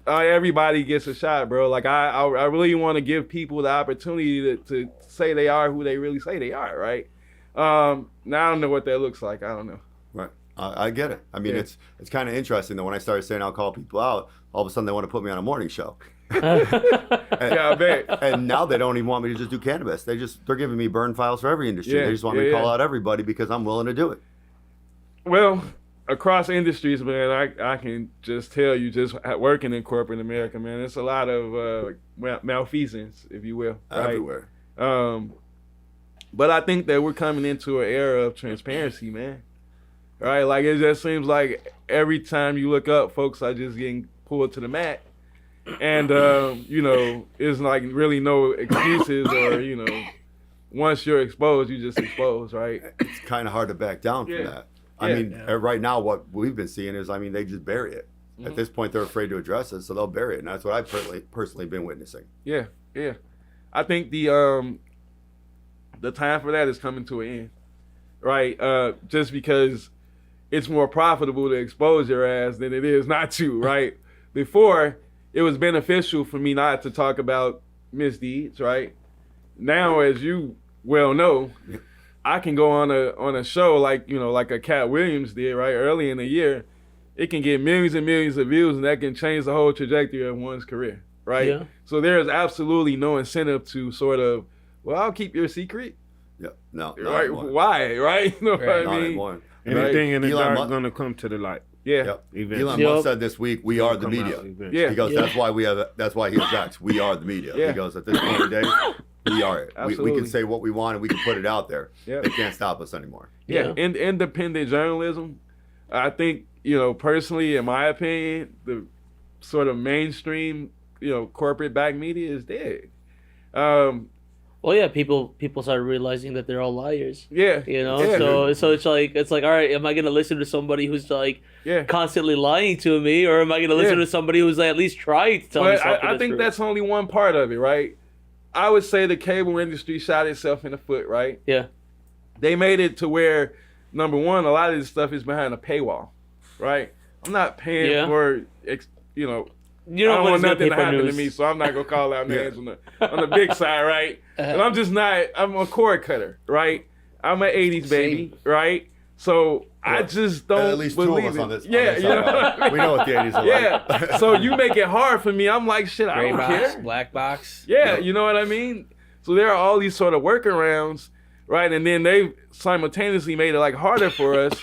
Everybody gets a shot, bro. Like I really want to give people the opportunity to say they are who they really say they are, right? Now I don't know what that looks like. I don't know. Right. I get it. I mean, it's kind of interesting that when I started saying I'll call people out, all of a sudden they want to put me on a morning show. Yeah, I bet. And now they don't even want me to just do cannabis. They're giving me burn files for every industry. They just want me to call out everybody because I'm willing to do it. Well, across industries, man, I can just tell you, just working in corporate America, man, it's a lot of malfeasance, if you will, right? Everywhere. But I think that we're coming into an era of transparency, man. Right? Like, it just seems like every time you look up, folks are just getting pulled to the mat. And, you know, it's like really no excuses or, you know, once you're exposed, you just exposed, right? It's kind of hard to back down from that. I mean, right now what we've been seeing is, I mean, they just bury it. Mm-hmm. At this point, they're afraid to address it, so they'll bury it. And that's what I've personally been witnessing. Yeah. I think the time for that is coming to an end, right? Just because it's more profitable to expose your ass than it is not to, right? Before, it was beneficial for me not to talk about misdeeds, right? Now, as you well know, I can go on a show like, you know, like a Cat Williams did, right? Early in the year, it can get millions and millions of views, and that can change the whole trajectory of one's career, right? Yeah. So there is absolutely no incentive to sort of, well, I'll keep your secret. Yeah, no. Right? Why, right? You know what I mean? Anymore. Anything in the dark is going to come to the light. Yeah. Yep. Elon Musk said this week, "We are the media." Yeah. He goes, "That's why that's why he objects. We are the media." Yeah. He goes, "At this point in the day, we are it. We can say what we want and we can put it out there. Yep. They can't stop us anymore." Yeah. Independent journalism, I think, you know, personally, in my opinion, the sort of mainstream, you know, corporate backed media is dead. Well, yeah, people started realizing that they're all liars. Yeah, you know. Yeah. So it's like, all right, am I gonna listen to somebody who's like constantly lying to me, or am I gonna listen to somebody who's like, at least trying to tell me something? I think that's only one part of it, right? I would say the cable industry shot itself in the foot, right? Yeah. They made it to where, number one, a lot of this stuff is behind a paywall, right? I'm not paying for, you know. You I don't want nothing to happen to me, so I'm not gonna call out names on the big side, right? And I'm just not. I'm a cord cutter, right? I'm an '80s baby, right? So I just don't at least believe two of us it. on this. Yeah, on this you know what I mean? We know what the '80s are like. Yeah. So you make it hard for me. I'm like, shit, I don't care. Black box. Yeah, you know what I mean? So there are all these sort of workarounds, right? And then they simultaneously made it like harder for us.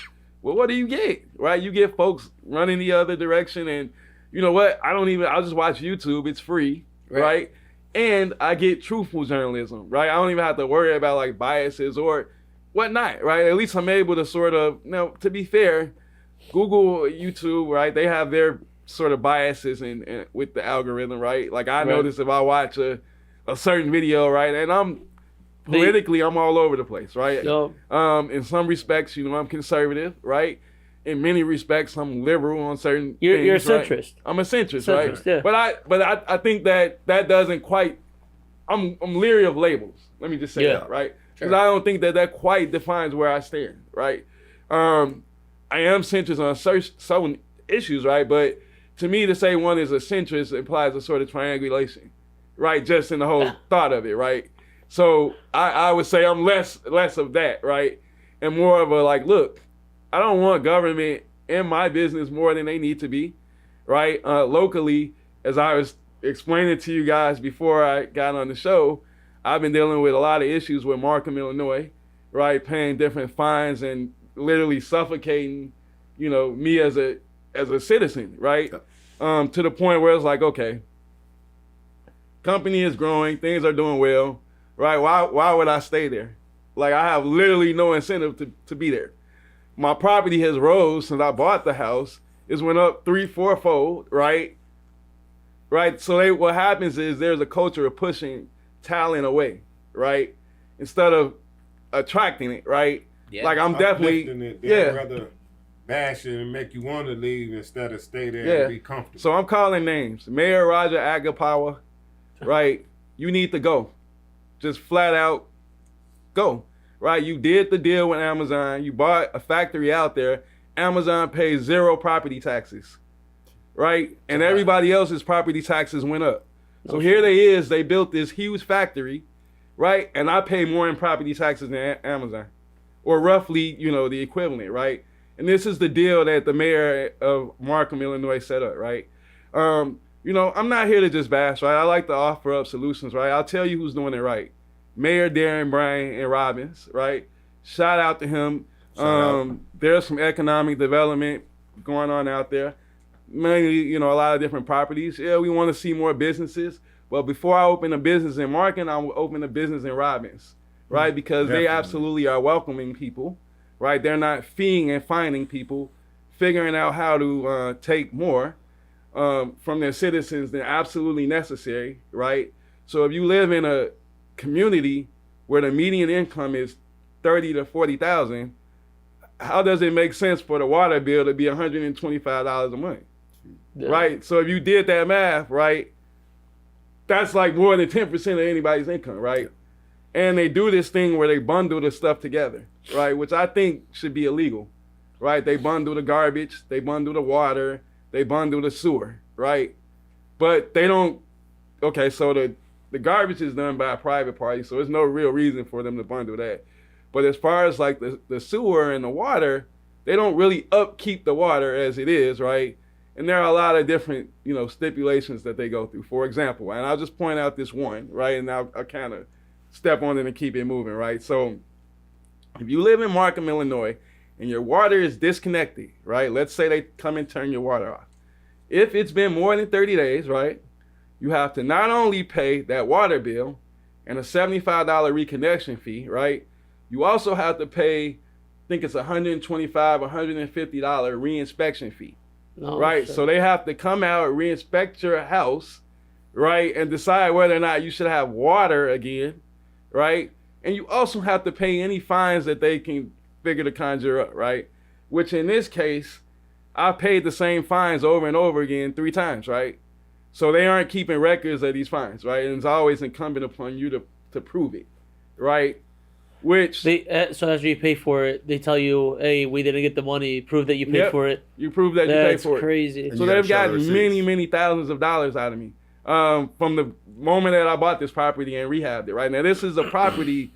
Well, what do you get, right? You get folks running the other direction and, you know what? I'll just watch YouTube. It's free, right? And I get truthful journalism, right? I don't even have to worry about like biases or whatnot, right? At least I'm able to sort of, to be fair, Google, YouTube, right? They have their sort of biases and with the algorithm, right? Like I notice if I watch a certain video, right, and I'm all over the place, right? In some respects, I'm conservative, right? In many respects, I'm liberal on certain things. You're a centrist. Right? I'm a centrist, right? Yeah. But I think that doesn't quite. I'm leery of labels. Let me just say that, right? Because I don't think that quite defines where I stand, right? I am centrist on certain issues, right? But to me, to say one is a centrist implies a sort of triangulation, right? Just in the whole thought of it, right? So I would say I'm less of that, right? And more of a like, look, I don't want government in my business more than they need to be, right? Locally, as I was explaining to you guys before I got on the show, I've been dealing with a lot of issues with Markham, Illinois, right? Paying different fines and literally suffocating, me as a citizen, right? To the point where it's like, okay, company is growing, things are doing well, right? Why would I stay there? Like I have literally no incentive to be there. My property has rose since I bought the house. It's went up 3-4-fold, right? Right. So what happens is there's a culture of pushing talent away, right? Instead of attracting it, right? Yeah. Like I'm definitely They'd rather bash it and make you want to leave instead of stay there and be comfortable. So I'm calling names. Mayor Roger Agapawa, right? You need to go. Just flat out go. Right, you did the deal with Amazon. You bought a factory out there. Amazon pays 0 property taxes, right? And everybody else's property taxes went up. So here they built this huge factory, right? And I pay more in property taxes than Amazon, or roughly, the equivalent, right? And this is the deal that the mayor of Markham, Illinois set up, right? I'm not here to just bash, right? I like to offer up solutions, right? I'll tell you who's doing it right. Mayor Darren Bryan and Robbins, right? Shout out to him. There's some economic development going on out there. Mainly, a lot of different properties. Yeah, we want to see more businesses. But before I open a business in Markham, I'll open a business in Robbins, right? Because they absolutely are welcoming people, right? They're not feeing and finding people, figuring out how to take more from their citizens than absolutely necessary, right? So if you live in a community where the median income is 30 to 40,000, how does it make sense for the water bill to be $125 a month? Right? So if you did that math, right, that's like more than 10% of anybody's income, right? And they do this thing where they bundle the stuff together, right, which I think should be illegal, right? They bundle the garbage, they bundle the water, they bundle the sewer, right? But they don't, so the garbage is done by a private party, so there's no real reason for them to bundle that. But as far as like the sewer and the water, they don't really upkeep the water as it is, right? And there are a lot of different, stipulations that they go through. For example, and I'll just point out this one, right? And I'll kind of step on it and keep it moving, right? So if you live in Markham, Illinois, and your water is disconnected, right? Let's say they come and turn your water off. If it's been more than 30 days, right? You have to not only pay that water bill and a $75 reconnection fee, right? You also have to pay, I think it's $125, $150 re-inspection fee, right? Sure. So they have to come out, re-inspect your house, right? And decide whether or not you should have water again, right? And you also have to pay any fines that they can figure to conjure up, right? Which in this case, I paid the same fines over and over again 3 times, right? So they aren't keeping records of these fines, right? And it's always incumbent upon you to prove it, right? Which so after you pay for it, they tell you, "Hey, we didn't get the money. Prove that you paid for it." You prove that you paid for it. That's crazy. So they've gotten many thousands of dollars out of me from the moment that I bought this property and rehabbed it. Right now, this is a property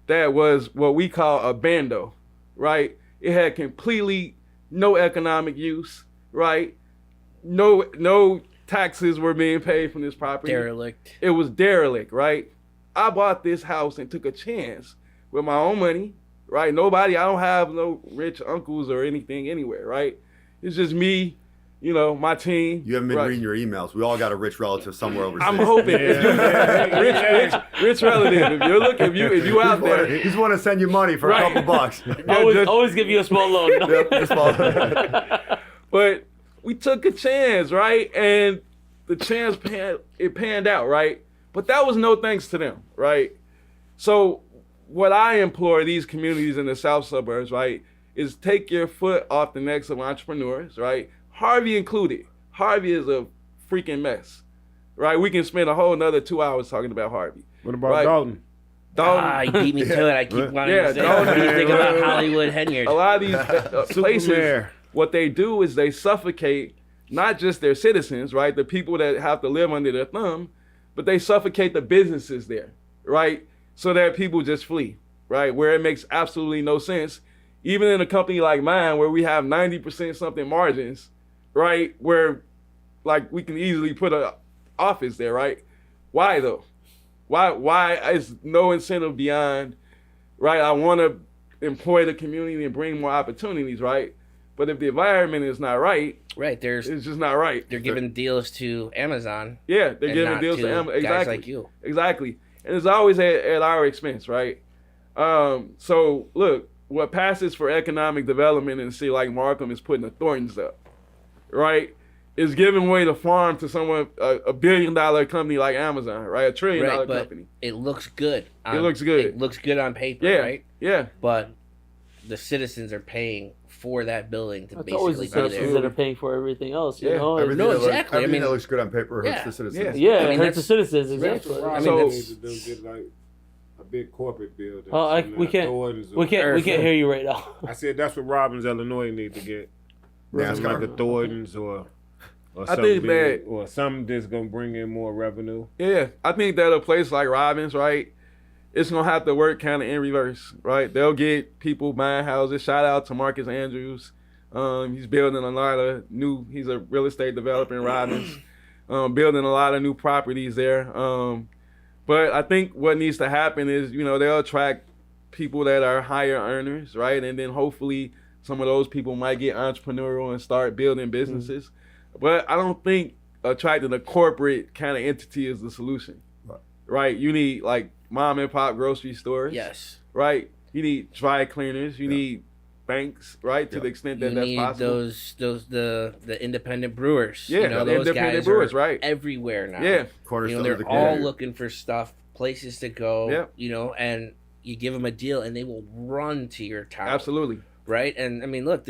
that was what we call a bando, right? It had completely no economic use, right? No taxes were being paid from this property. Derelict. It was derelict, right? I bought this house and took a chance with my own money, right? I don't have no rich uncles or anything anywhere, right? It's just me you know, my team. You haven't been reading your emails. We all got a rich relative somewhere overseas. I'm hoping. Rich relative. If you're looking, if you out there, he's want to send you money for a couple bucks. Always give you a small loan. But we took a chance, right? And the chance panned out, right? But that was no thanks to them, right? So what I implore these communities in the south suburbs, right, is take your foot off the necks of entrepreneurs, right? Harvey included. Harvey is a freaking mess, right? We can spend a whole another 2 hours talking about Harvey. What about Dalton? He beat me to it. I keep wanting to say, what do you think about Hollywood Henyard? A lot of these places, what they do is they suffocate not just their citizens, right? The people that have to live under their thumb, but they suffocate the businesses there, right? So that people just flee, right? Where it makes absolutely no sense. Even in a company like mine where we have 90% something margins, right? Where like we can easily put an office there, right? Why though? Why is no incentive beyond, right? I want to employ the community and bring more opportunities, right? But if the environment is not right, it's just not right. They're giving deals to Amazon. Yeah, they're giving deals to Amazon. Exactly. Guys like you. Exactly. And it's always at our expense, right? So look, what passes for economic development in a city like Markham is putting the Thorntons up, right? Is giving away the farm to someone, a $1 billion company like Amazon, right? $1 trillion company. It looks good. It looks good. It looks good on paper, right? Yeah. But the citizens are paying for that building to basically always the be citizens there. that are paying for everything else, you know? Exactly. Everything that looks good on paper hurts the citizens. Yeah, it hurts the citizens, exactly. Get like a big corporate building. We can't hear you right now. I said that's what Robbins, Illinois need to get. Like a Thorntons or I think that, or something that's gonna bring in more revenue. Yeah, I think that a place like Robbins, right, it's gonna have to work kind of in reverse, right? They'll get people buying houses. Shout out to Marcus Andrews. He's building a lot of new. He's a real estate developer in Robbins, building a lot of new properties there. But I think what needs to happen is, you know, they'll attract people that are higher earners, right? And then hopefully some of those people might get entrepreneurial and start building businesses. But I don't think attracting a corporate kind of entity is the solution, right? You need like mom and pop grocery stores. Yes. Right? You need dry cleaners. You need banks, right? To the extent that that's possible. The independent brewers. Yeah, you know, the those independent guys brewers, are right? everywhere now. Yeah. You know, they're all looking for stuff, places to go. Yeah. You know, and you give them a deal, and they will run to your town. Absolutely. Right? And I mean, look,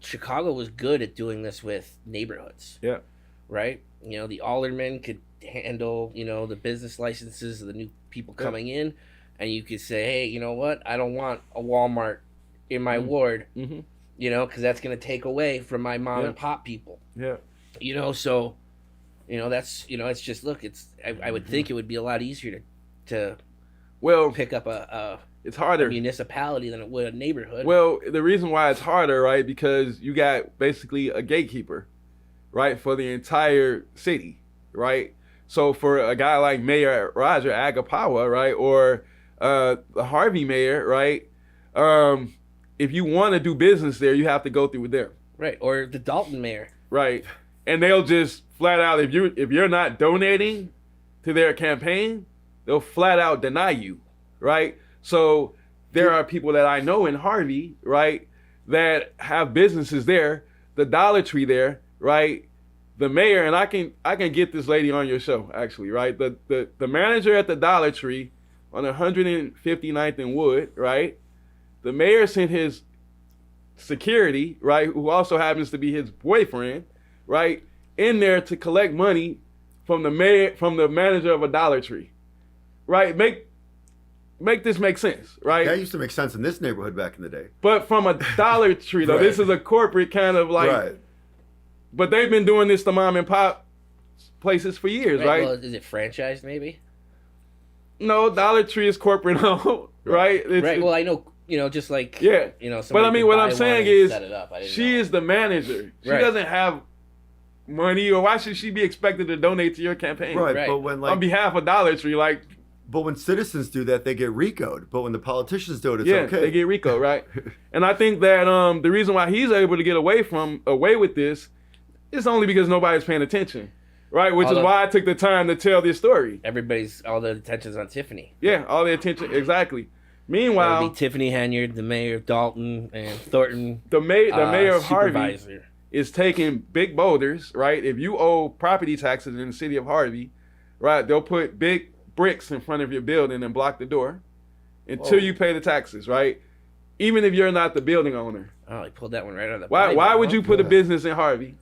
Chicago was good at doing this with neighborhoods. Yeah. Right? You know, the alderman could handle, you know, the business licenses of the new people coming in, and you could say, hey, you know what? I don't want a Walmart in my ward, you know, because that's going to take away from my mom and pop people. Yeah. You know, so, you know, that's, you know, it's just, look, I would think it would be a lot easier to pick up it's harder. A municipality than it would a neighborhood. Well, the reason why it's harder, right, because you got basically a gatekeeper, right, for the entire city, right? So for a guy like Mayor Roger Agapawa, right, or the Harvey mayor, right, if you want to do business there, you have to go through them. Right, or the Dalton mayor. Right, and they'll just flat out, if you're not donating to their campaign, they'll flat out deny you, right? So there are people that I know in Harvey, right, that have businesses there, the Dollar Tree there, right? The mayor, and I can get this lady on your show, actually, right? The manager at the Dollar Tree on 159th and Wood, right? The mayor sent his security, right, who also happens to be his boyfriend, right, in there to collect money from the manager of a Dollar Tree, right? Make this make sense, right? That used to make sense in this neighborhood back in the day. But from a Dollar Tree, though, this is a corporate kind of like. Right. But they've been doing this to mom and pop places for years, right? Well, is it franchised, maybe? No, Dollar Tree is corporate owned, right? Right. Well, I know, you know, just like you know. But I mean, what I'm saying is, she is the manager. She doesn't have money, or why should she be expected to donate to your campaign? Right. But when on behalf of Dollar Tree, like. But when citizens do that, they get RICO'd. But when the politicians do it, it's Yeah, okay. they get RICO, right? And I think that the reason why he's able to get away with this is only because nobody's paying attention, right? Which is why I took the time to tell this story. All the attention's on Tiffany. Yeah, all the attention, exactly. Meanwhile, that would be Tiffany Henyard, the mayor of Dalton, and Thornton, the mayor of Harvey supervisor. is taking big boulders, right? If you owe property taxes in the city of Harvey, right, they'll put big bricks in front of your building and block the door until you pay the taxes, right? Even if you're not the building owner. Oh, he pulled that one right out of the Why would you put a business in Harvey?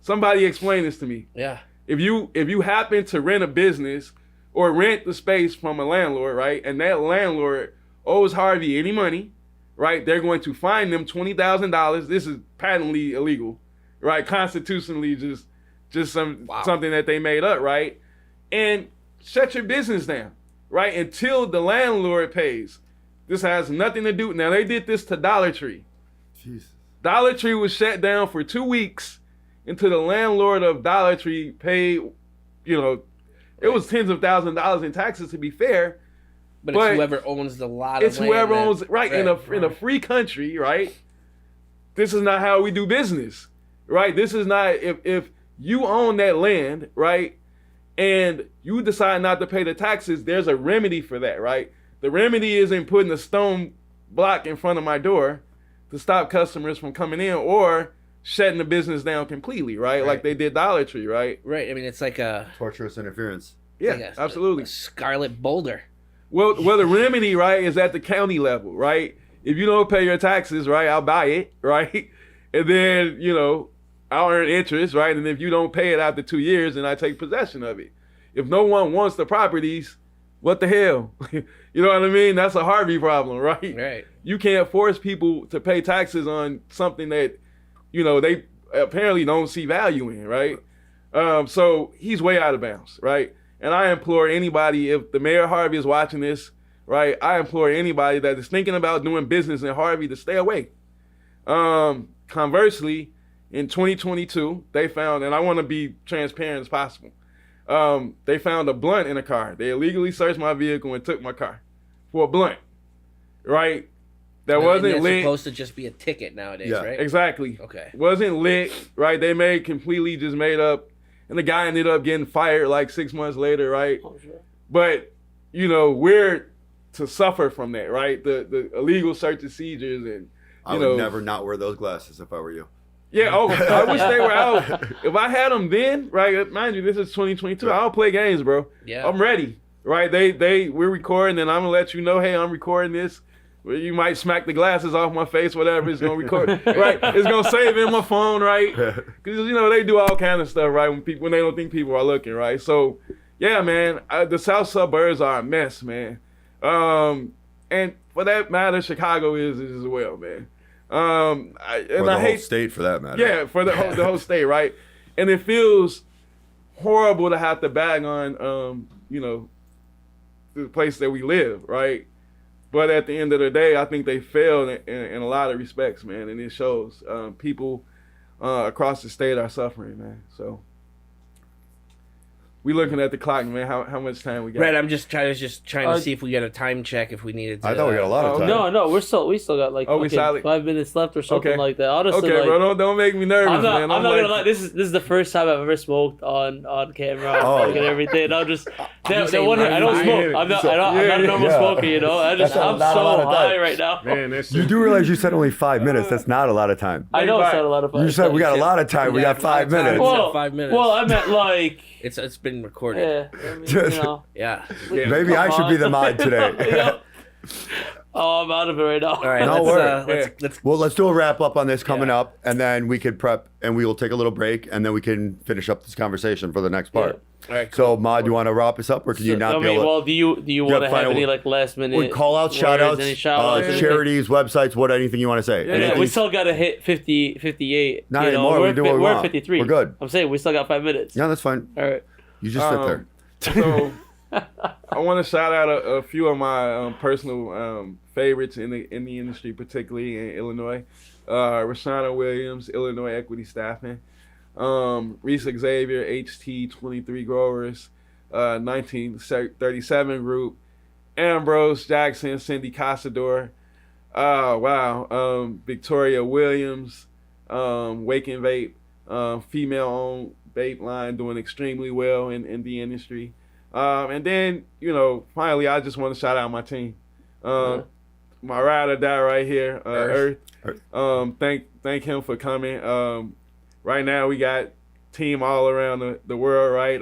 Somebody explain this to me. Yeah. If you happen to rent a business or rent the space from a landlord, right, and that landlord owes Harvey any money, right, they're going to fine them $20,000. This is patently illegal, right? Constitutionally, just something that they made up, right? And shut your business down, right, until the landlord pays. This has nothing to do. Now they did this to Dollar Tree. Jesus. Dollar Tree was shut down for 2 weeks until the landlord of Dollar Tree paid, it was tens of thousands of dollars in taxes, to be fair. But it's whoever owns the lot of It's whoever owns, right, in a free country, right? This is not how we do business, right? This is not, if you own that land, right, and you decide not to pay the taxes, there's a remedy for that, right? The remedy isn't putting a stone block in front of my door to stop customers from coming in or shutting the business down completely, right? Like they did Dollar Tree, right? Right. I mean, it's like a torturous interference. Yeah, absolutely. A scarlet boulder. Well, the remedy, right, is at the county level, right? If you don't pay your taxes, right, I'll buy it, right? And then, I'll earn interest, right? And if you don't pay it after 2 years, then I take possession of it. If no one wants the properties, what the hell? You know what I mean? That's a Harvey problem, right? Right. You can't force people to pay taxes on something that, they apparently don't see value in, right? So he's way out of bounds, right? And I implore anybody, if the mayor of Harvey is watching this, right, I implore anybody that is thinking about doing business in Harvey to stay away. Conversely, in 2022, they found, and I want to be transparent as possible, they found a blunt in a car. They illegally searched my vehicle and took my car for a blunt, right? That wasn't lit. It's supposed to just be a ticket nowadays, right? Exactly. Okay. Wasn't lit, right? They just made up, and the guy ended up getting fired like 6 months later, right? Oh, sure. But, we're to suffer from that, right? The illegal search and seizures and, I would never not wear those glasses if I were you. Yeah, I wish they were out. If I had them then, right, mind you, this is 2022. I don't play games, bro. Yeah. I'm ready, right? We're recording, and I'm going to let you know, hey, I'm recording this. Well, you might smack the glasses off my face, whatever, it's going to record, right? It's going to save in my phone, right? Because, they do all kind of stuff, right, when they don't think people are looking, right? So, yeah, man, the south suburbs are a mess, man. And for that matter, Chicago is as well, man. I hate whole state for that matter. Yeah, for the whole state, right? And it feels horrible to have to bag on, the place that we live, right? But at the end of the day, I think they failed in a lot of respects, man, and it shows. People across the state are suffering, man. So we looking at the clock, man. How much time we got? Right, I'm just trying to see if we got a time check if we needed to. I thought we got a lot of time. No, we still got like 5 minutes left or something like that. Honestly, okay, bro, don't make me nervous, man. I'm not gonna lie. This is the first time I've ever smoked on camera and everything. I don't smoke. I'm not a normal smoker, I'm so high right now. Man, you do realize you said only 5 minutes. That's not a lot of time. I know it's not a lot of time. You said we got a lot of time. We got 5 minutes. Well, 5 minutes. Well, I meant like. It's been recorded. Yeah. Yeah. Maybe I should be the mod today. Oh, I'm out of it right now. All right, let's do a wrap up on this coming up, and then we could prep, and we will take a little break, and then we can finish up this conversation for the next part. Yeah. All right, cool. So, Mod, you want to wrap us up, or can you not be able to? Well, do you want to have any like last minute call outs, shout outs, charities, websites, anything you want to say? Yeah, we still got to hit 58. Not anymore. We're at 53. We're good. I'm saying we still got 5 minutes. Yeah, that's fine. All right. You just sit there. So I want to shout out a few of my personal favorites in the industry, particularly in Illinois. Rashana Williams, Illinois Equity Staffing. Reese Xavier, HT23 Growers, 1937 Group, Ambrose Jackson, Cindy Casador. Wow. Victoria Williams, Wake and Vape, female-owned vape line doing extremely well in the industry. And then, finally, I just want to shout out my team. My ride or die right here, Earth. Thank him for coming. Right now, we got team all around the world, right?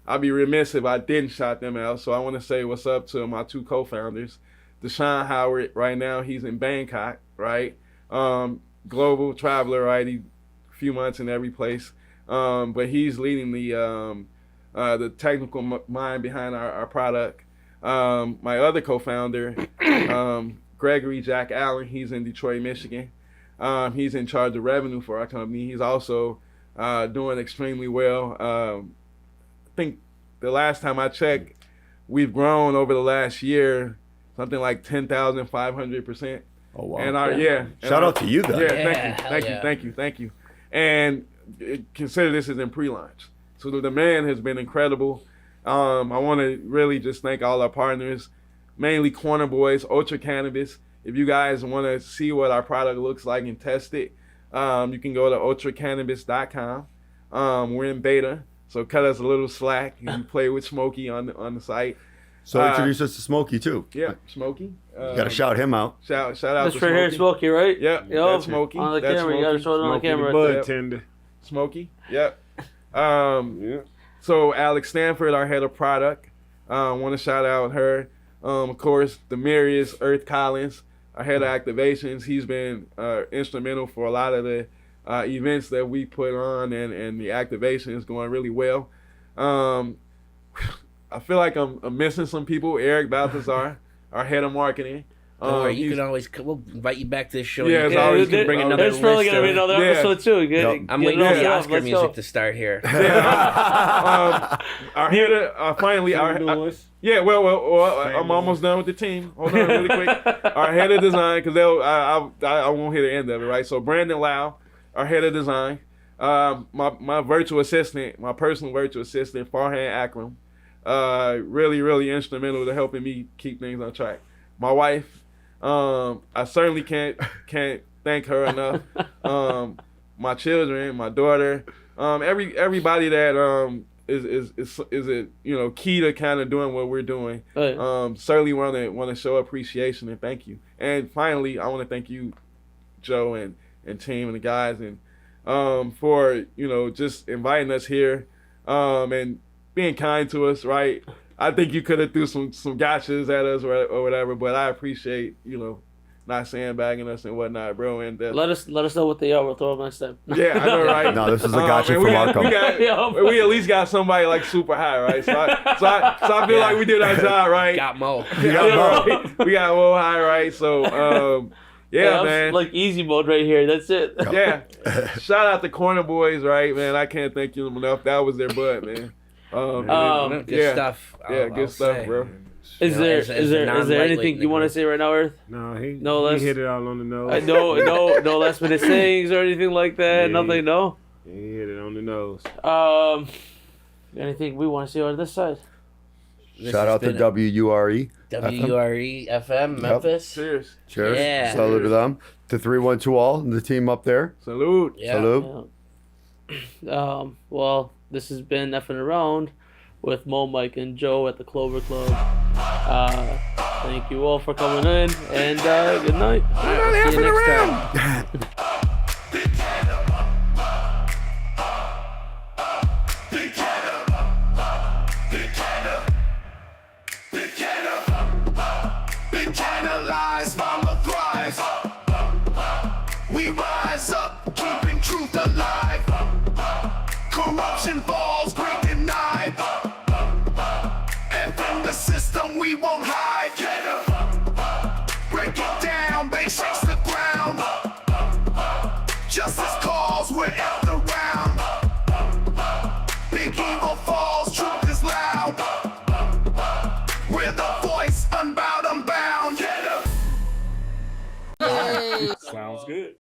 I'd be remiss if I didn't shout them out. So I want to say what's up to my two co-founders. Deshaun Howard, right now, he's in Bangkok, right? Global traveler, right? He few months in every place. But he's leading the technical mind behind our product. My other co-founder, Gregory Jack Allen, he's in Detroit, Michigan. He's in charge of revenue for our company. He's also doing extremely well. I think the last time I checked, we've grown over the last year something like 10,500%. Oh wow! And shout out to you then. Yeah, thank you. And consider this is in pre-launch, so the demand has been incredible. I want to really just thank all our partners, mainly Corner Boys, Ultra Cannabis. If you guys want to see what our product looks like and test it, you can go to ultracannabis.com. We're in beta, so cut us a little slack. You can play with Smokey on the site. So introduce us to Smokey too. Yeah, Smokey. You gotta shout him out. Shout out That's to right here, Smokey, right? Yep, that's Smokey. On the that's camera, Smokey. you gotta show it on the camera. Bud Yep. tender. Smokey. Yep. So Alex Stanford, our head of product, want to shout out her. Of course, Demarius Earth Collins, our head of activations. He's been instrumental for a lot of the events that we put on, and the activation is going really well. I feel like I'm missing some people. Eric Balthazar, our head of marketing. Don't worry, you can always we'll invite you back to this show. Yeah, you it's can always bring good. another There's probably list gonna be of- another episode too. I'm waiting for the Yeah, Oscar let's music go. to start here. Our head of finally our yeah. Well, I'm almost done with the team. Hold on, really quick. Our head of design, because I won't hear the end of it, right? So Brandon Lau, our head of design. My virtual assistant, my personal virtual assistant, Farhan Akram. Really instrumental to helping me keep things on track. My wife, I certainly can't thank her enough. My children, my daughter, everybody that is key to kind of doing what we're doing. Certainly want to show appreciation and thank you. And finally, I want to thank you, Joe and team and the guys, and for just inviting us here, and being kind to us, right? I think you could have threw some gotchas at us or whatever, but I appreciate not sandbagging us and whatnot, bro. And let us know what they are. We'll throw them next time. Yeah, I know, right? No, this is a gotcha from our company. We at least got somebody like super high, right? So I feel like we did our job, right? Got Mo. We got Mo high, right? So yeah, man. Like easy mode right here. That's it. Yeah. Shout out to Corner Boys, right, man? I can't thank you enough. That was their butt, man. Good stuff. Good stuff, bro. Is there anything you want to say right now, Earth? No, he hit it all on the nose. No last minute sayings or anything like that. Yeah. Nothing. No. He hit it on the nose. Anything we want to see on this side? Shout out to WURE. WURE FM Memphis. Cheers. Yeah. Salute to them. To 312 all, the team up there. Salute. Yeah. Salute. Yeah. Well, this has been Effing Around with Mo, Mike, and Joe at the Clover Club. Thank you all for coming in, and good night. See you next time. Analyze, mama thrives. We rise up, keeping truth alive. Corruption falls, great denied. And from the system we won't hide. Break it down, they shakes the ground. Justice calls, we're out the round. Big evil falls, truth is loud. We're the voice, unbowed, unbound. Sounds good.